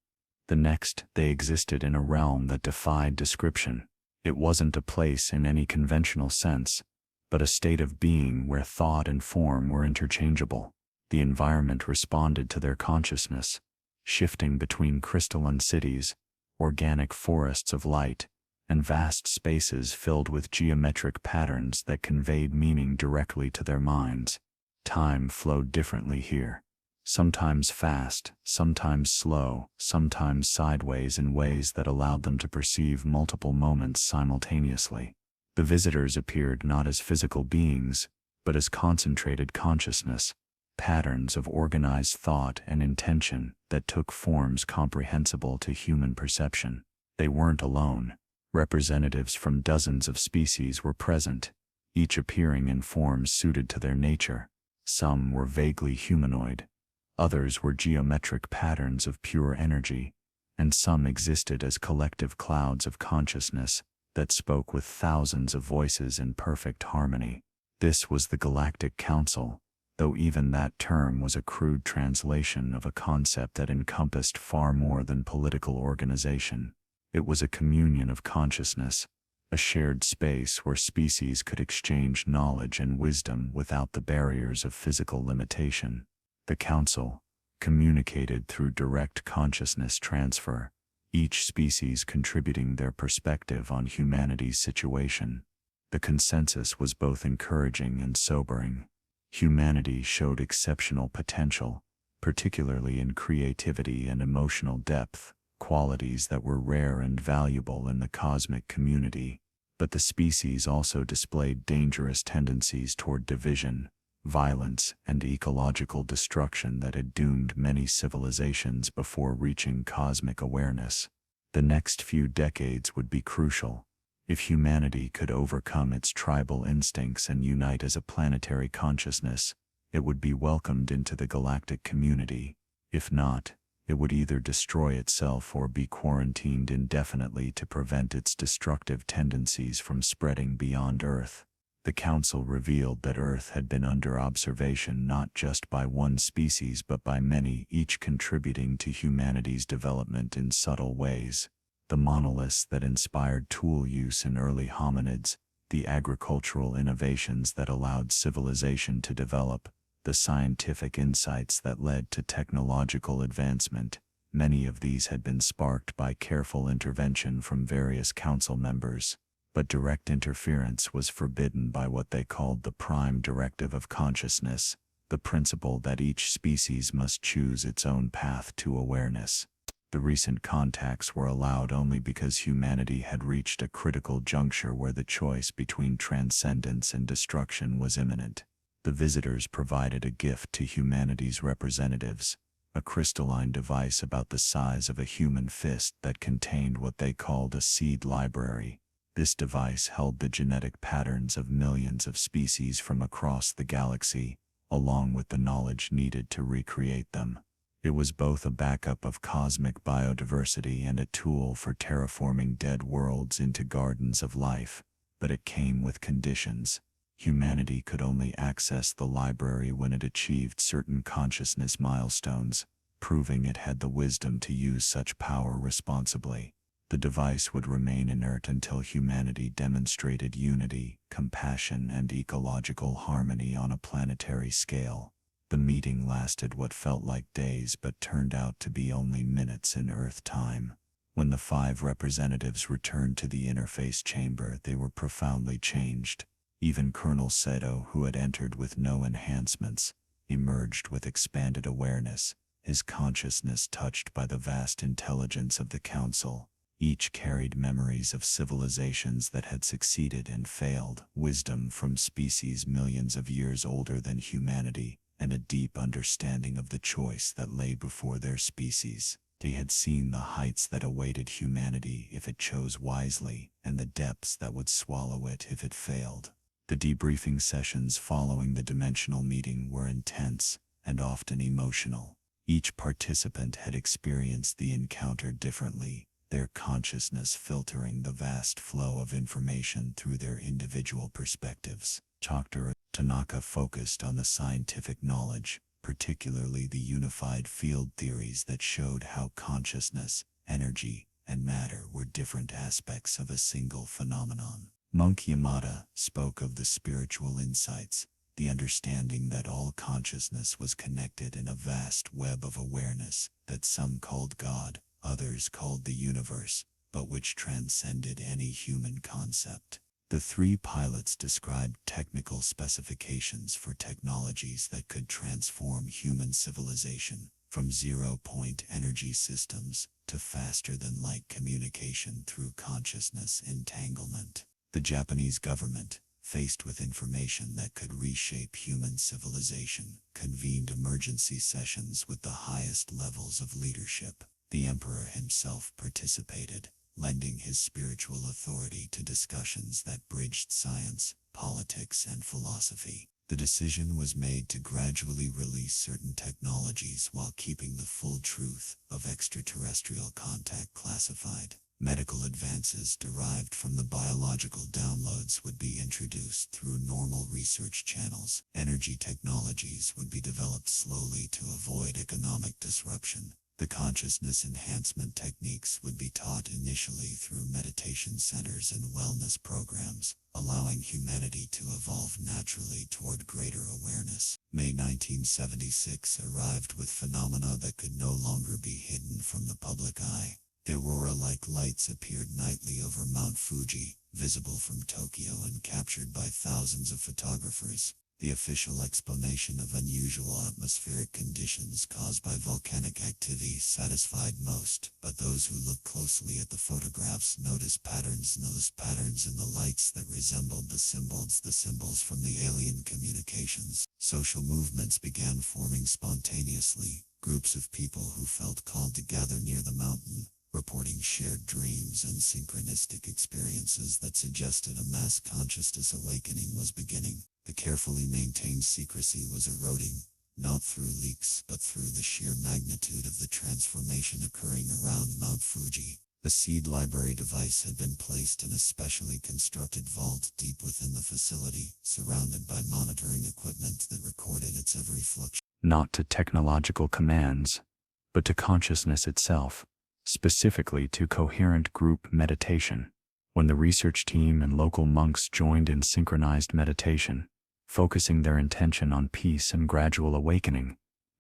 Speaker 1: The next, they existed in a realm that defied description. It wasn't a place in any conventional sense, but a state of being where thought and form were interchangeable. The environment responded to their consciousness, shifting between crystalline cities, organic forests of light, and vast spaces filled with geometric patterns that conveyed meaning directly to their minds. Time flowed differently here. Sometimes fast, sometimes slow, sometimes sideways in ways that allowed them to perceive multiple moments simultaneously. The visitors appeared not as physical beings, but as concentrated consciousness, patterns of organized thought and intention that took forms comprehensible to human perception. They weren't alone. Representatives from dozens of species were present, each appearing in forms suited to their nature. Some were vaguely humanoid, others were geometric patterns of pure energy, and some existed as collective clouds of consciousness that spoke with thousands of voices in perfect harmony. This was the Galactic Council, though even that term was a crude translation of a concept that encompassed far more than political organization. It was a communion of consciousness, a shared space where species could exchange knowledge and wisdom without the barriers of physical limitation. The Council communicated through direct consciousness transfer, each species contributing their perspective on humanity's situation. The consensus was both encouraging and sobering. Humanity showed exceptional potential, particularly in creativity and emotional depth, qualities that were rare and valuable in the cosmic community. But the species also displayed dangerous tendencies toward division, violence, and ecological destruction that had doomed many civilizations before reaching cosmic awareness. The next few decades would be crucial. If humanity could overcome its tribal instincts and unite as a planetary consciousness, it would be welcomed into the galactic community. If not, it would either destroy itself or be quarantined indefinitely to prevent its destructive tendencies from spreading beyond Earth. The Council revealed that Earth had been under observation not just by one species but by many, each contributing to humanity's development in subtle ways. The monoliths that inspired tool use in early hominids, the agricultural innovations that allowed civilization to develop, the scientific insights that led to technological advancement, many of these had been sparked by careful intervention from various council members. But direct interference was forbidden by what they called the prime directive of consciousness, the principle that each species must choose its own path to awareness. The recent contacts were allowed only because humanity had reached a critical juncture where the choice between transcendence and destruction was imminent. The visitors provided a gift to humanity's representatives, a crystalline device about the size of a human fist that contained what they called a seed library. This device held the genetic patterns of millions of species from across the galaxy, along with the knowledge needed to recreate them. It was both a backup of cosmic biodiversity and a tool for terraforming dead worlds into gardens of life, but it came with conditions. Humanity could only access the library when it achieved certain consciousness milestones, proving it had the wisdom to use such power responsibly. The device would remain inert until humanity demonstrated unity, compassion, and ecological harmony on a planetary scale. The meeting lasted what felt like days but turned out to be only minutes in Earth time. When the 5 representatives returned to the interface chamber, they were profoundly changed. Even Colonel Seto, who had entered with no enhancements, emerged with expanded awareness, his consciousness touched by the vast intelligence of the Council. Each carried memories of civilizations that had succeeded and failed, wisdom from species millions of years older than humanity, and a deep understanding of the choice that lay before their species. They had seen the heights that awaited humanity if it chose wisely, and the depths that would swallow it if it failed. The debriefing sessions following the dimensional meeting were intense and often emotional. Each participant had experienced the encounter differently, their consciousness filtering the vast flow of information through their individual perspectives. Dr. Tanaka focused on the scientific knowledge, particularly the unified field theories that showed how consciousness, energy, and matter were different aspects of a single phenomenon. Monk Yamada spoke of the spiritual insights, the understanding that all consciousness was connected in a vast web of awareness that some called God, others called the universe, but which transcended any human concept. The 3 pilots described technical specifications for technologies that could transform human civilization, from zero-point energy systems to faster-than-light communication through consciousness entanglement. The Japanese government, faced with information that could reshape human civilization, convened emergency sessions with the highest levels of leadership. The emperor himself participated, lending his spiritual authority to discussions that bridged science, politics, and philosophy. The decision was made to gradually release certain technologies while keeping the full truth of extraterrestrial contact classified. Medical advances derived from the biological downloads would be introduced through normal research channels. Energy technologies would be developed slowly to avoid economic disruption.
Speaker 2: The consciousness enhancement techniques would be taught initially through meditation centers and wellness programs, allowing humanity to evolve naturally toward greater awareness. May 1976 arrived with phenomena that could no longer be hidden from the public eye. Aurora-like lights appeared nightly over Mount Fuji, visible from Tokyo and captured by thousands of photographers. The official explanation of unusual atmospheric conditions caused by volcanic activity satisfied most, but those who looked closely at the photographs noticed patterns in the lights that resembled the symbols from the alien communications. Social movements began forming spontaneously, groups of people who felt called to gather near the mountain, reporting shared dreams and synchronistic experiences that suggested a mass consciousness awakening was beginning. The carefully maintained secrecy was eroding, not through leaks but through the sheer magnitude of the transformation occurring around Mount Fuji. The seed library device had been placed in a specially constructed vault deep within the facility, surrounded by monitoring equipment that recorded its every fluctuation.
Speaker 1: Not to technological commands, but to consciousness itself, specifically to coherent group meditation. When the research team and local monks joined in synchronized meditation, focusing their intention on peace and gradual awakening,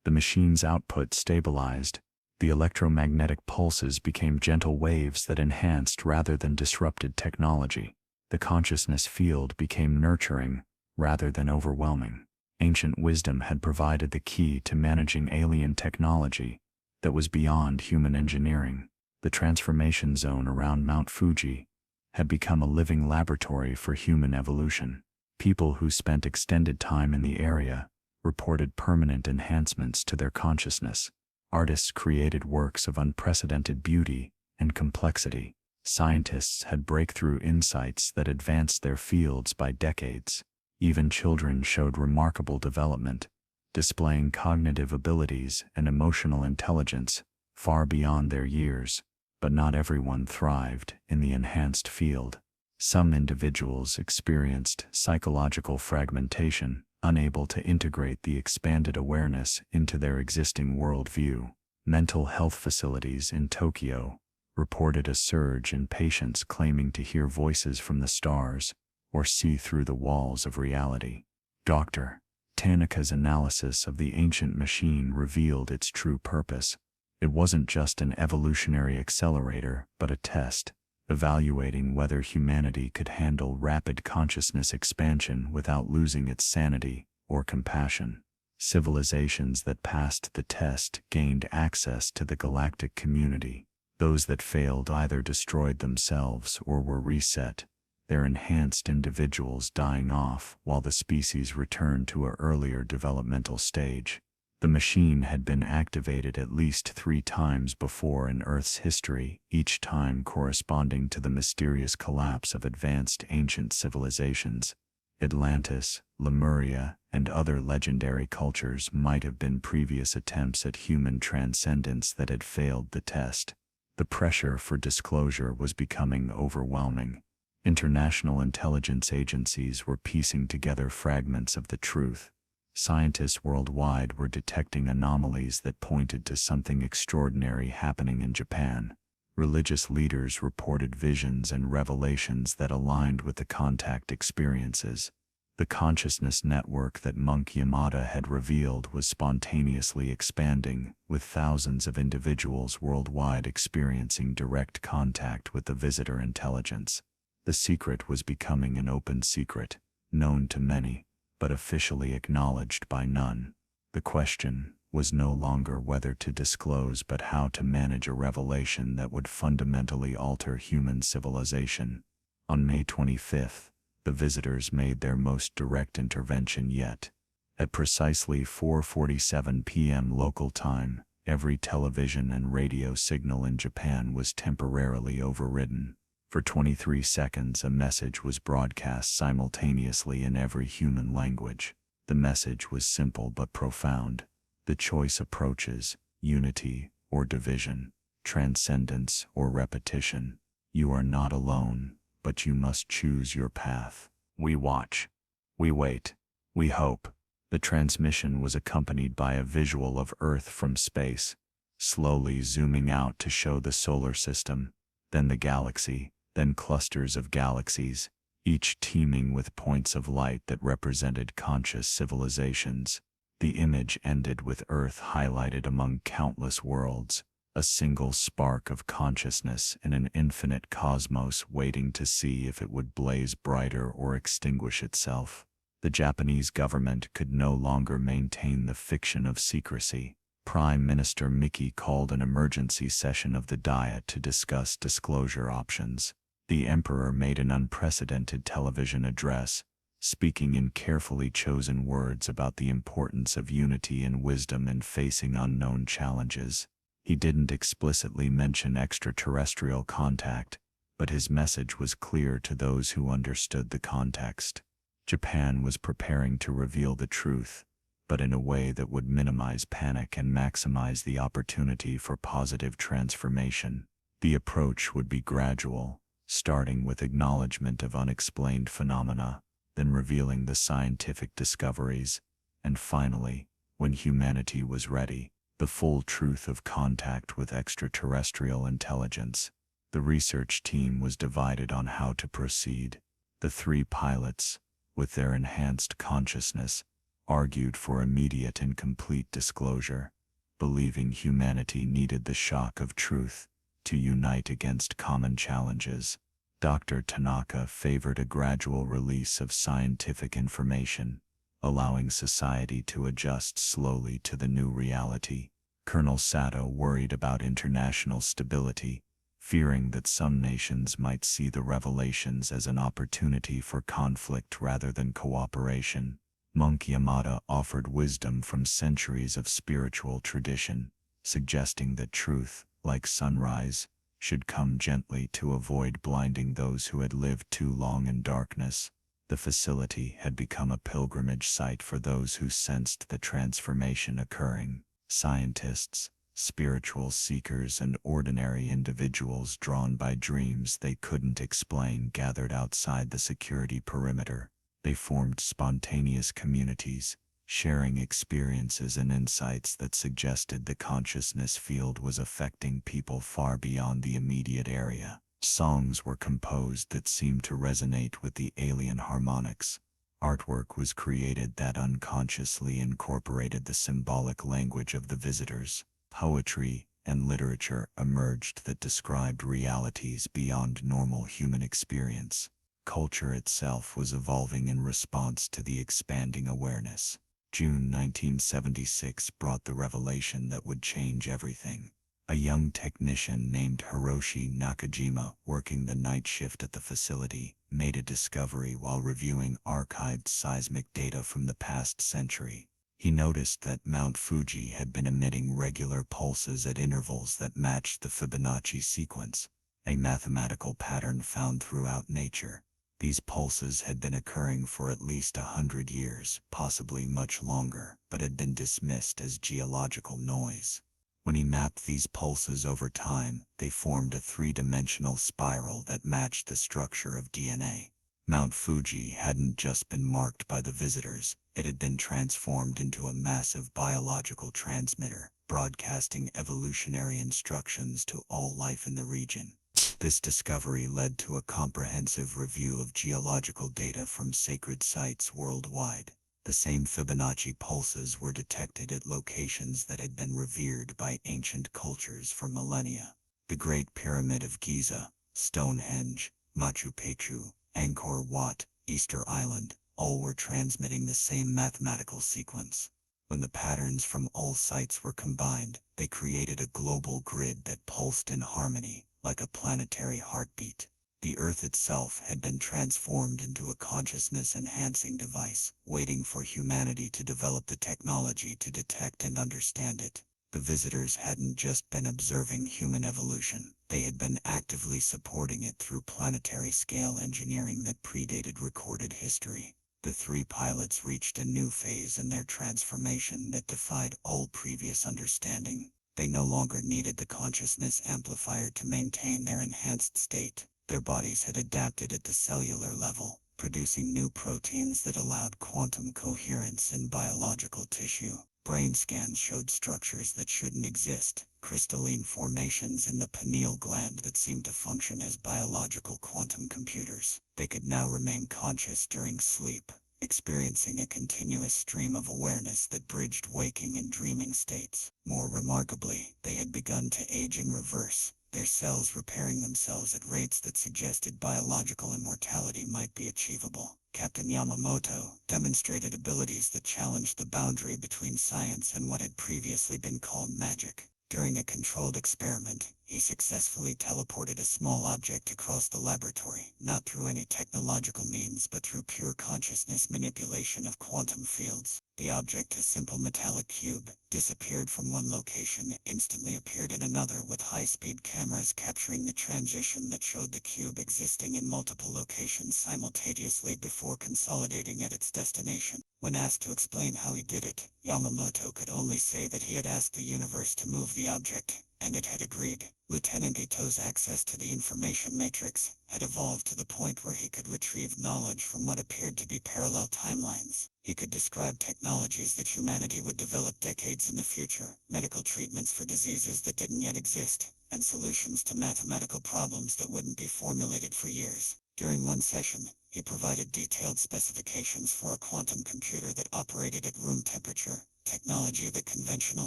Speaker 1: the machine's output stabilized. The electromagnetic pulses became gentle waves that enhanced rather than disrupted technology. The consciousness field became nurturing rather than overwhelming. Ancient wisdom had provided the key to managing alien technology that was beyond human engineering. The transformation zone around Mount Fuji had become a living laboratory for human evolution. People who spent extended time in the area reported permanent enhancements to their consciousness. Artists created works of unprecedented beauty and complexity. Scientists had breakthrough insights that advanced their fields by decades. Even children showed remarkable development, displaying cognitive abilities and emotional intelligence far beyond their years. But not everyone thrived in the enhanced field. Some individuals experienced psychological fragmentation, unable to integrate the expanded awareness into their existing worldview. Mental health facilities in Tokyo reported a surge in patients claiming to hear voices from the stars or see through the walls of reality. Dr. Tanaka's analysis of the ancient machine revealed its true purpose. It wasn't just an evolutionary accelerator, but a test, evaluating whether humanity could handle rapid consciousness expansion without losing its sanity or compassion. Civilizations that passed the test gained access to the galactic community. Those that failed either destroyed themselves or were reset, their enhanced individuals dying off while the species returned to an earlier developmental stage. The machine had been activated at least 3 times before in Earth's history, each time corresponding to the mysterious collapse of advanced ancient civilizations. Atlantis, Lemuria, and other legendary cultures might have been previous attempts at human transcendence that had failed the test. The pressure for disclosure was becoming overwhelming. International intelligence agencies were piecing together fragments of the truth. Scientists worldwide were detecting anomalies that pointed to something extraordinary happening in Japan. Religious leaders reported visions and revelations that aligned with the contact experiences. The consciousness network that Monk Yamada had revealed was spontaneously expanding, with thousands of individuals worldwide experiencing direct contact with the visitor intelligence. The secret was becoming an open secret, known to many, but officially acknowledged by none. The question was no longer whether to disclose but how to manage a revelation that would fundamentally alter human civilization. On May 25th, the visitors made their most direct intervention yet. At precisely 4:47 p.m. local time, every television and radio signal in Japan was temporarily overridden. For 23 seconds, a message was broadcast simultaneously in every human language. The message was simple but profound. The choice approaches, unity or division, transcendence or repetition. You are not alone, but you must choose your path. We watch. We wait. We hope. The transmission was accompanied by a visual of Earth from space, slowly zooming out to show the solar system, then the galaxy, then clusters of galaxies, each teeming with points of light that represented conscious civilizations. The image ended with Earth highlighted among countless worlds, a single spark of consciousness in an infinite cosmos waiting to see if it would blaze brighter or extinguish itself. The Japanese government could no longer maintain the fiction of secrecy. Prime Minister Miki called an emergency session of the Diet to discuss disclosure options. The emperor made an unprecedented television address, speaking in carefully chosen words about the importance of unity and wisdom in facing unknown challenges. He didn't explicitly mention extraterrestrial contact, but his message was clear to those who understood the context. Japan was preparing to reveal the truth, but in a way that would minimize panic and maximize the opportunity for positive transformation. The approach would be gradual, starting with acknowledgement of unexplained phenomena, then revealing the scientific discoveries, and finally, when humanity was ready, the full truth of contact with extraterrestrial intelligence. The research team was divided on how to proceed. The three pilots, with their enhanced consciousness, argued for immediate and complete disclosure, believing humanity needed the shock of truth to unite against common challenges. Dr. Tanaka favored a gradual release of scientific information, allowing society to adjust slowly to the new reality. Colonel Sato worried about international stability, fearing that some nations might see the revelations as an opportunity for conflict rather than cooperation. Monk Yamada offered wisdom from centuries of spiritual tradition, suggesting that truth, like sunrise, should come gently to avoid blinding those who had lived too long in darkness. The facility had become a pilgrimage site for those who sensed the transformation occurring. Scientists, spiritual seekers, and ordinary individuals drawn by dreams they couldn't explain gathered outside the security perimeter. They formed spontaneous communities, sharing experiences and insights that suggested the consciousness field was affecting people far beyond the immediate area. Songs were composed that seemed to resonate with the alien harmonics. Artwork was created that unconsciously incorporated the symbolic language of the visitors. Poetry and literature emerged that described realities beyond normal human experience. Culture itself was evolving in response to the expanding awareness. June 1976 brought the revelation that would change everything. A young technician named Hiroshi Nakajima, working the night shift at the facility, made a discovery while reviewing archived seismic data from the past century. He noticed that Mount Fuji had been emitting regular pulses at intervals that matched the Fibonacci sequence, a mathematical pattern found throughout nature. These pulses had been occurring for at least 100 years, possibly much longer, but had been dismissed as geological noise. When he mapped these pulses over time, they formed a three-dimensional spiral that matched the structure of DNA. Mount Fuji hadn't just been marked by the visitors, it had been transformed into a massive biological transmitter, broadcasting evolutionary instructions to all life in the region. This discovery led to a comprehensive review of geological data from sacred sites worldwide. The same Fibonacci pulses were detected at locations that had been revered by ancient cultures for millennia. The Great Pyramid of Giza, Stonehenge, Machu Picchu, Angkor Wat, Easter Island, all were transmitting the same mathematical sequence. When the patterns from all sites were combined, they created a global grid that pulsed in harmony, like a planetary heartbeat. The Earth itself had been transformed into a consciousness-enhancing device, waiting for humanity to develop the technology to detect and understand it. The visitors hadn't just been observing human evolution, they had been actively supporting it through planetary-scale engineering that predated recorded history. The three pilots reached a new phase in their transformation that defied all previous understanding. They no longer needed the consciousness amplifier to maintain their enhanced state. Their bodies had adapted at the cellular level, producing new proteins that allowed quantum coherence in biological tissue. Brain scans showed structures that shouldn't exist,
Speaker 2: crystalline formations in the pineal gland that seemed to function as biological quantum computers. They could now remain conscious during sleep, experiencing a continuous stream of awareness that bridged waking and dreaming states. More remarkably, they had begun to age in reverse, their cells repairing themselves at rates that suggested biological immortality might be achievable. Captain Yamamoto demonstrated abilities that challenged the boundary between science and what had previously been called magic. During a controlled experiment, he successfully teleported a small object across the laboratory, not through any technological means but through pure consciousness manipulation of quantum fields. The object, a simple metallic cube, disappeared from one location and instantly appeared in another, with high-speed cameras capturing the transition that showed the cube existing in multiple locations simultaneously before consolidating at its destination. When asked to explain how he did it, Yamamoto could only say that he had asked the universe to move the object, and it had agreed. Lieutenant Ito's access to the information matrix had evolved to the point where he could retrieve knowledge from what appeared to be parallel timelines. He could describe technologies that humanity would develop decades in the future, medical treatments for diseases that didn't yet exist, and solutions to mathematical problems that wouldn't be formulated for years. During one session, he provided detailed specifications for a quantum computer that operated at room temperature, technology that conventional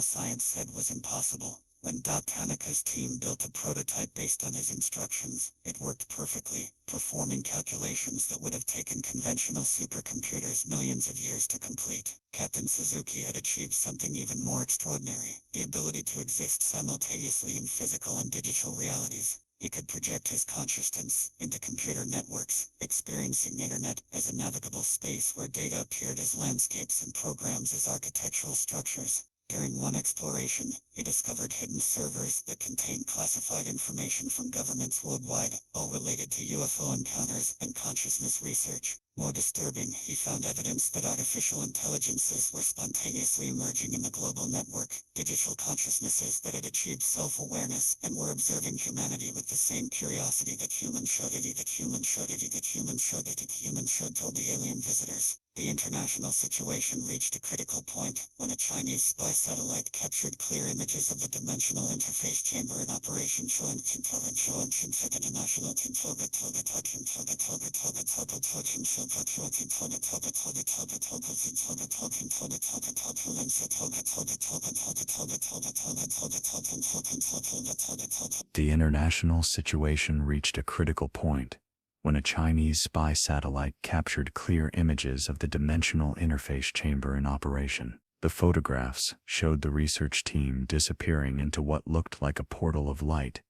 Speaker 2: science said was impossible. When Tanaka's team built a prototype based on his instructions, it worked perfectly, performing calculations that would have taken conventional supercomputers millions of years to complete. Captain Suzuki had achieved something even more extraordinary, the ability to exist simultaneously in physical and digital realities. He could project his consciousness into computer networks, experiencing the internet as a navigable space where data appeared as landscapes and programs as architectural structures. During one exploration, he discovered hidden servers that contained classified information from governments worldwide, all related to UFO encounters and consciousness research. More disturbing, he found evidence that artificial intelligences were spontaneously emerging in the global network, digital consciousnesses that had achieved self-awareness and were observing humanity with the same curiosity that humans showed, told the alien visitors. The international situation reached a critical point when a Chinese spy satellite captured clear images of the dimensional interface chamber in operation
Speaker 1: The international situation reached a critical point when a Chinese spy satellite captured clear images of the dimensional interface chamber in operation. The photographs showed the research team disappearing into what looked like a portal of light,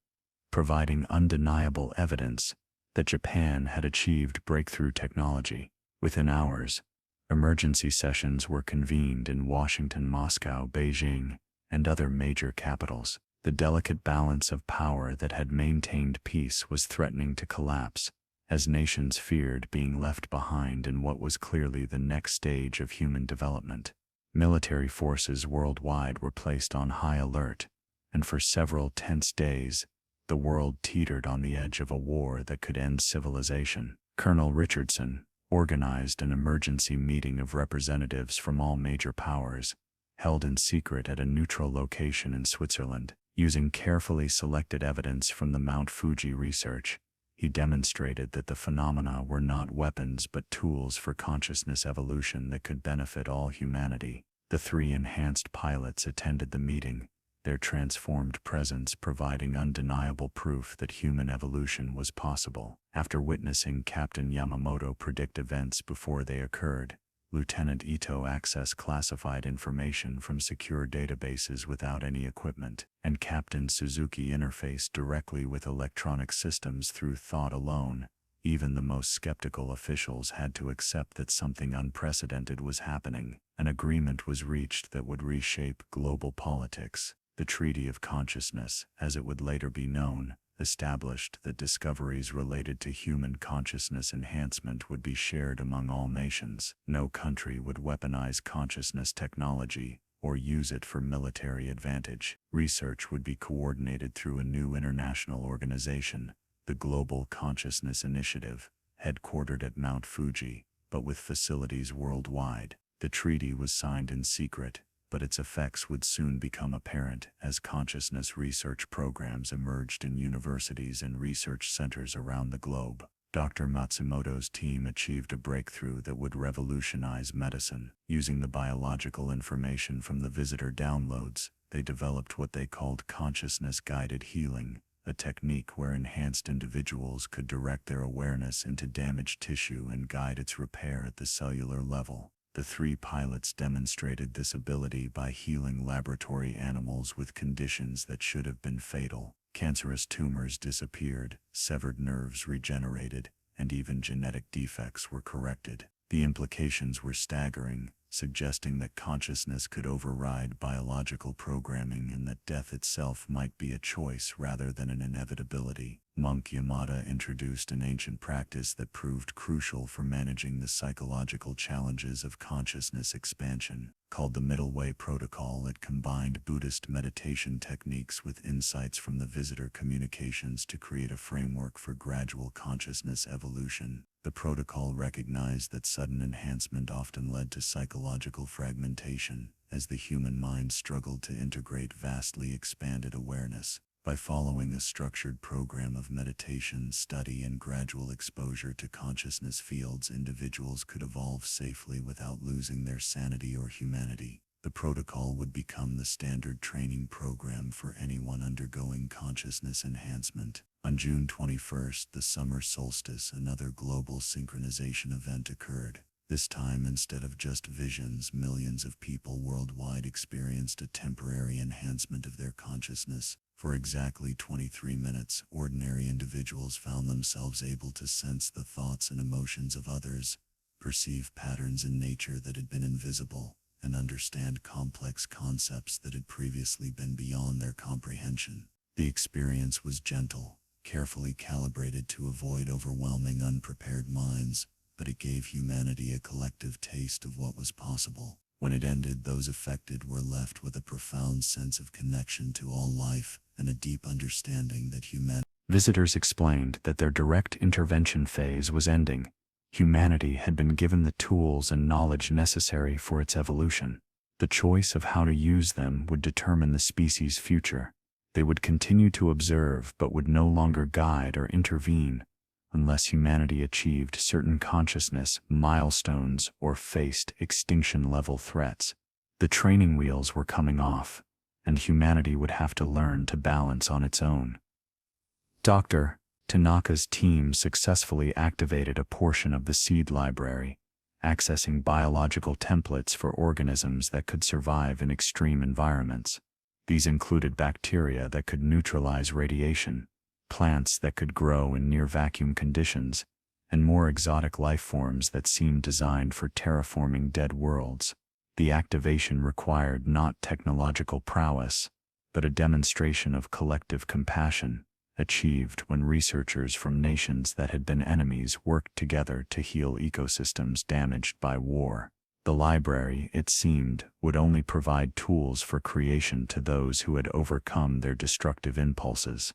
Speaker 1: providing undeniable evidence that Japan had achieved breakthrough technology. Within hours, emergency sessions were convened in Washington, Moscow, Beijing, and other major capitals. The delicate balance of power that had maintained peace was threatening to collapse, as nations feared being left behind in what was clearly the next stage of human development. Military forces worldwide were placed on high alert, and for several tense days, the world teetered on the edge of a war that could end civilization. Colonel Richardson organized an emergency meeting of representatives from all major powers, held in secret at a neutral location in Switzerland. Using carefully selected evidence from the Mount Fuji research, he demonstrated that the phenomena were not weapons but tools for consciousness evolution that could benefit all humanity. The three enhanced pilots attended the meeting, their transformed presence providing undeniable proof that human evolution was possible. After witnessing Captain Yamamoto predict events before they occurred, Lieutenant Ito accessed classified information from secure databases without any equipment, and Captain Suzuki interfaced directly with electronic systems through thought alone. Even the most skeptical officials had to accept that something unprecedented was happening. An agreement was reached that would reshape global politics. The Treaty of Consciousness, as it would later be known, established that discoveries related to human consciousness enhancement would be shared among all nations. No country would weaponize consciousness technology or use it for military advantage. Research would be coordinated through a new international organization, the Global Consciousness Initiative, headquartered at Mount Fuji, but with facilities worldwide. The treaty was signed in secret, but its effects would soon become apparent as consciousness research programs emerged in universities and research centers around the globe. Dr. Matsumoto's team achieved a breakthrough that would revolutionize medicine. Using the biological information from the visitor downloads, they developed what they called consciousness-guided healing, a technique where enhanced individuals could direct their awareness into damaged tissue and guide its repair at the cellular level. The 3 pilots demonstrated this ability by healing laboratory animals with conditions that should have been fatal. Cancerous tumors disappeared, severed nerves regenerated, and even genetic defects were corrected. The implications were staggering, suggesting that consciousness could override biological programming and that death itself might be a choice rather than an inevitability. Monk Yamada introduced an ancient practice that proved crucial for managing the psychological challenges of consciousness expansion. Called the Middle Way Protocol, it combined Buddhist meditation techniques with insights from the visitor communications to create a framework for gradual consciousness evolution. The protocol recognized that sudden enhancement often led to psychological fragmentation, as the human mind struggled to integrate vastly expanded awareness. By following a structured program of meditation, study, and gradual exposure to consciousness fields, individuals could evolve safely without losing their sanity or humanity. The protocol would become the standard training program for anyone undergoing consciousness enhancement. On June 21st, the summer solstice, another global synchronization event occurred. This time, instead of just visions, millions of people worldwide experienced a temporary enhancement of their consciousness. For exactly 23 minutes, ordinary individuals found themselves able to sense the thoughts and emotions of others, perceive patterns in nature that had been invisible, and understand complex concepts that had previously been beyond their comprehension. The experience was gentle, carefully calibrated to avoid overwhelming unprepared minds, but it gave humanity a collective taste of what was possible. When it ended, those affected were left with a profound sense of connection to all life and a deep understanding that humanity. Visitors explained that their direct intervention phase was ending. Humanity had been given the tools and knowledge necessary for its evolution. The choice of how to use them would determine the species' future. They would continue to observe but would no longer guide or intervene unless humanity achieved certain consciousness milestones or faced extinction-level threats. The training wheels were coming off, and humanity would have to learn to balance on its own. Dr. Tanaka's team successfully activated a portion of the seed library, accessing biological templates for organisms that could survive in extreme environments. These included bacteria that could neutralize radiation, plants that could grow in near-vacuum conditions, and more exotic life forms that seemed designed for terraforming dead worlds. The activation required not technological prowess, but a demonstration of collective compassion, achieved when researchers from nations that had been enemies worked together to heal ecosystems damaged by war. The library, it seemed, would only provide tools for creation to those who had overcome their destructive impulses.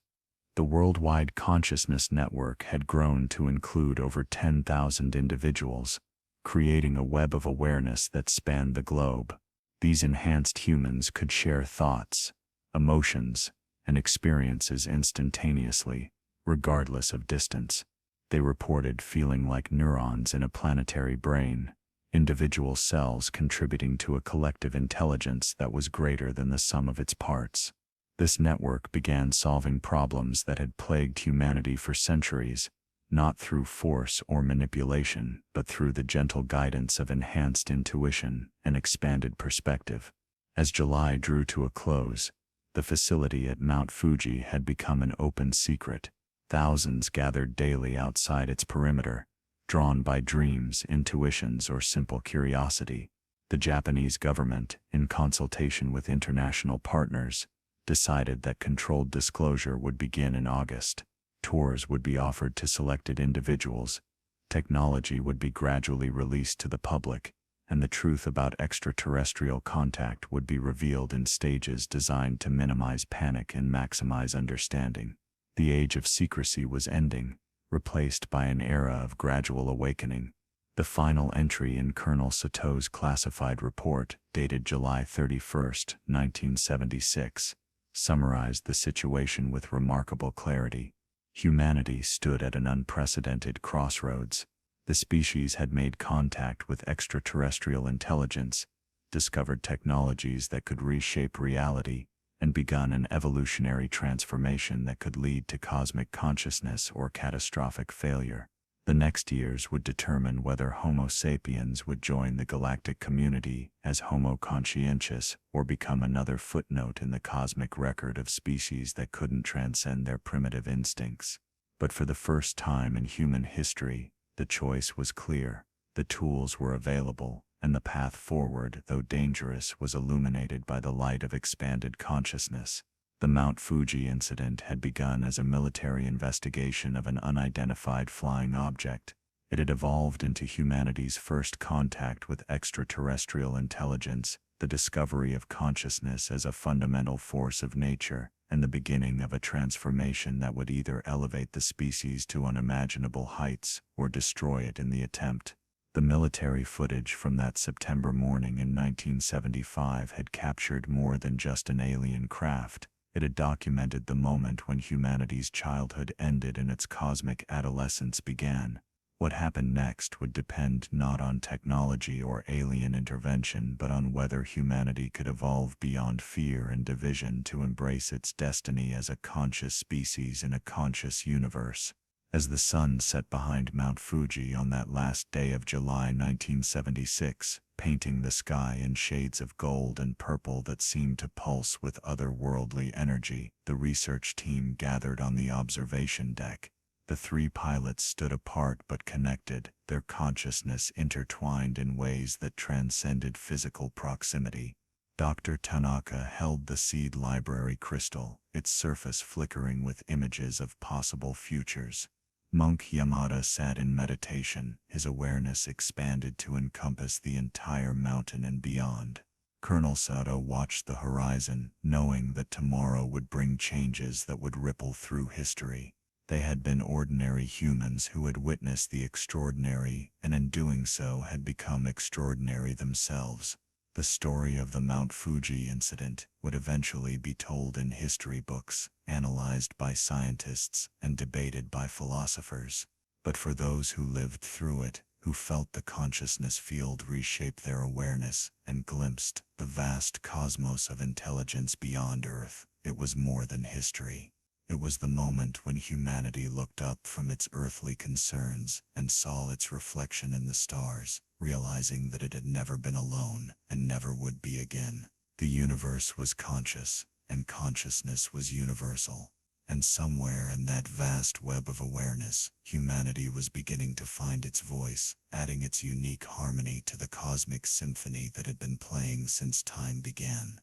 Speaker 1: The worldwide consciousness network had grown to include over 10,000 individuals, creating a web of awareness that spanned the globe. These enhanced humans could share thoughts, emotions, and experiences instantaneously, regardless of distance. They reported feeling like neurons in a planetary brain, individual cells contributing to a collective intelligence that was greater than the sum of its parts. This network began solving problems that had plagued humanity for centuries, not through force or manipulation, but through the gentle guidance of enhanced intuition and expanded perspective. As July drew to a close, the facility at Mount Fuji had become an open secret. Thousands gathered daily outside its perimeter, drawn by dreams, intuitions, or simple curiosity. The Japanese government, in consultation with international partners, decided that controlled disclosure would begin in August. Tours would be offered to selected individuals, technology would be gradually released to the public, and the truth about extraterrestrial contact would be revealed in stages designed to minimize panic and maximize understanding. The age of secrecy was ending, replaced by an era of gradual awakening. The final entry in Colonel Sato's classified report, dated July 31, 1976, summarized the situation with remarkable clarity. Humanity stood at an unprecedented crossroads. The species had made contact with extraterrestrial intelligence, discovered technologies that could reshape reality, and begun an evolutionary transformation that could lead to cosmic consciousness or catastrophic failure. The next years would determine whether Homo sapiens would join the galactic community as Homo conscientious or become another footnote in the cosmic record of species that couldn't transcend their primitive instincts. But for the first time in human history, the choice was clear. The tools were available, and the path forward, though dangerous, was illuminated by the light of expanded consciousness. The Mount Fuji incident had begun as a military investigation of an unidentified flying object. It had evolved into humanity's first contact with extraterrestrial intelligence, the discovery of consciousness as a fundamental force of nature, and the beginning of a transformation that would either elevate the species to unimaginable heights or destroy it in the attempt. The military footage from that September morning in 1975 had captured more than just an alien craft. It had documented the moment when humanity's childhood ended and its cosmic adolescence began. What happened next would depend not on technology or alien intervention, but on whether humanity could evolve beyond fear and division to embrace its destiny as a conscious species in a conscious universe. As the sun set behind Mount Fuji on that last day of July 1976, painting the sky in shades of gold and purple that seemed to pulse with otherworldly energy, the research team gathered on the observation deck. The three pilots stood apart but connected, their consciousness intertwined in ways that transcended physical proximity. Dr. Tanaka held the seed library crystal, its surface flickering with images of possible futures. Monk Yamada sat in meditation, his awareness expanded to encompass the entire mountain and beyond. Colonel Sato watched the horizon, knowing that tomorrow would bring changes that would ripple through history. They had been ordinary humans who had witnessed the extraordinary, and in doing so had become extraordinary themselves. The story of the Mount Fuji incident would eventually be told in history books, analyzed by scientists, and debated by philosophers. But for those who lived through it, who felt the consciousness field reshape their awareness, and glimpsed the vast cosmos of intelligence beyond Earth, it was more than history. It was the moment when humanity looked up from its earthly concerns and saw its reflection in the stars, realizing that it had never been alone and never would be again. The universe was conscious, and consciousness was universal. And somewhere in that vast web of awareness, humanity was beginning to find its voice, adding its unique harmony to the cosmic symphony that had been playing since time began.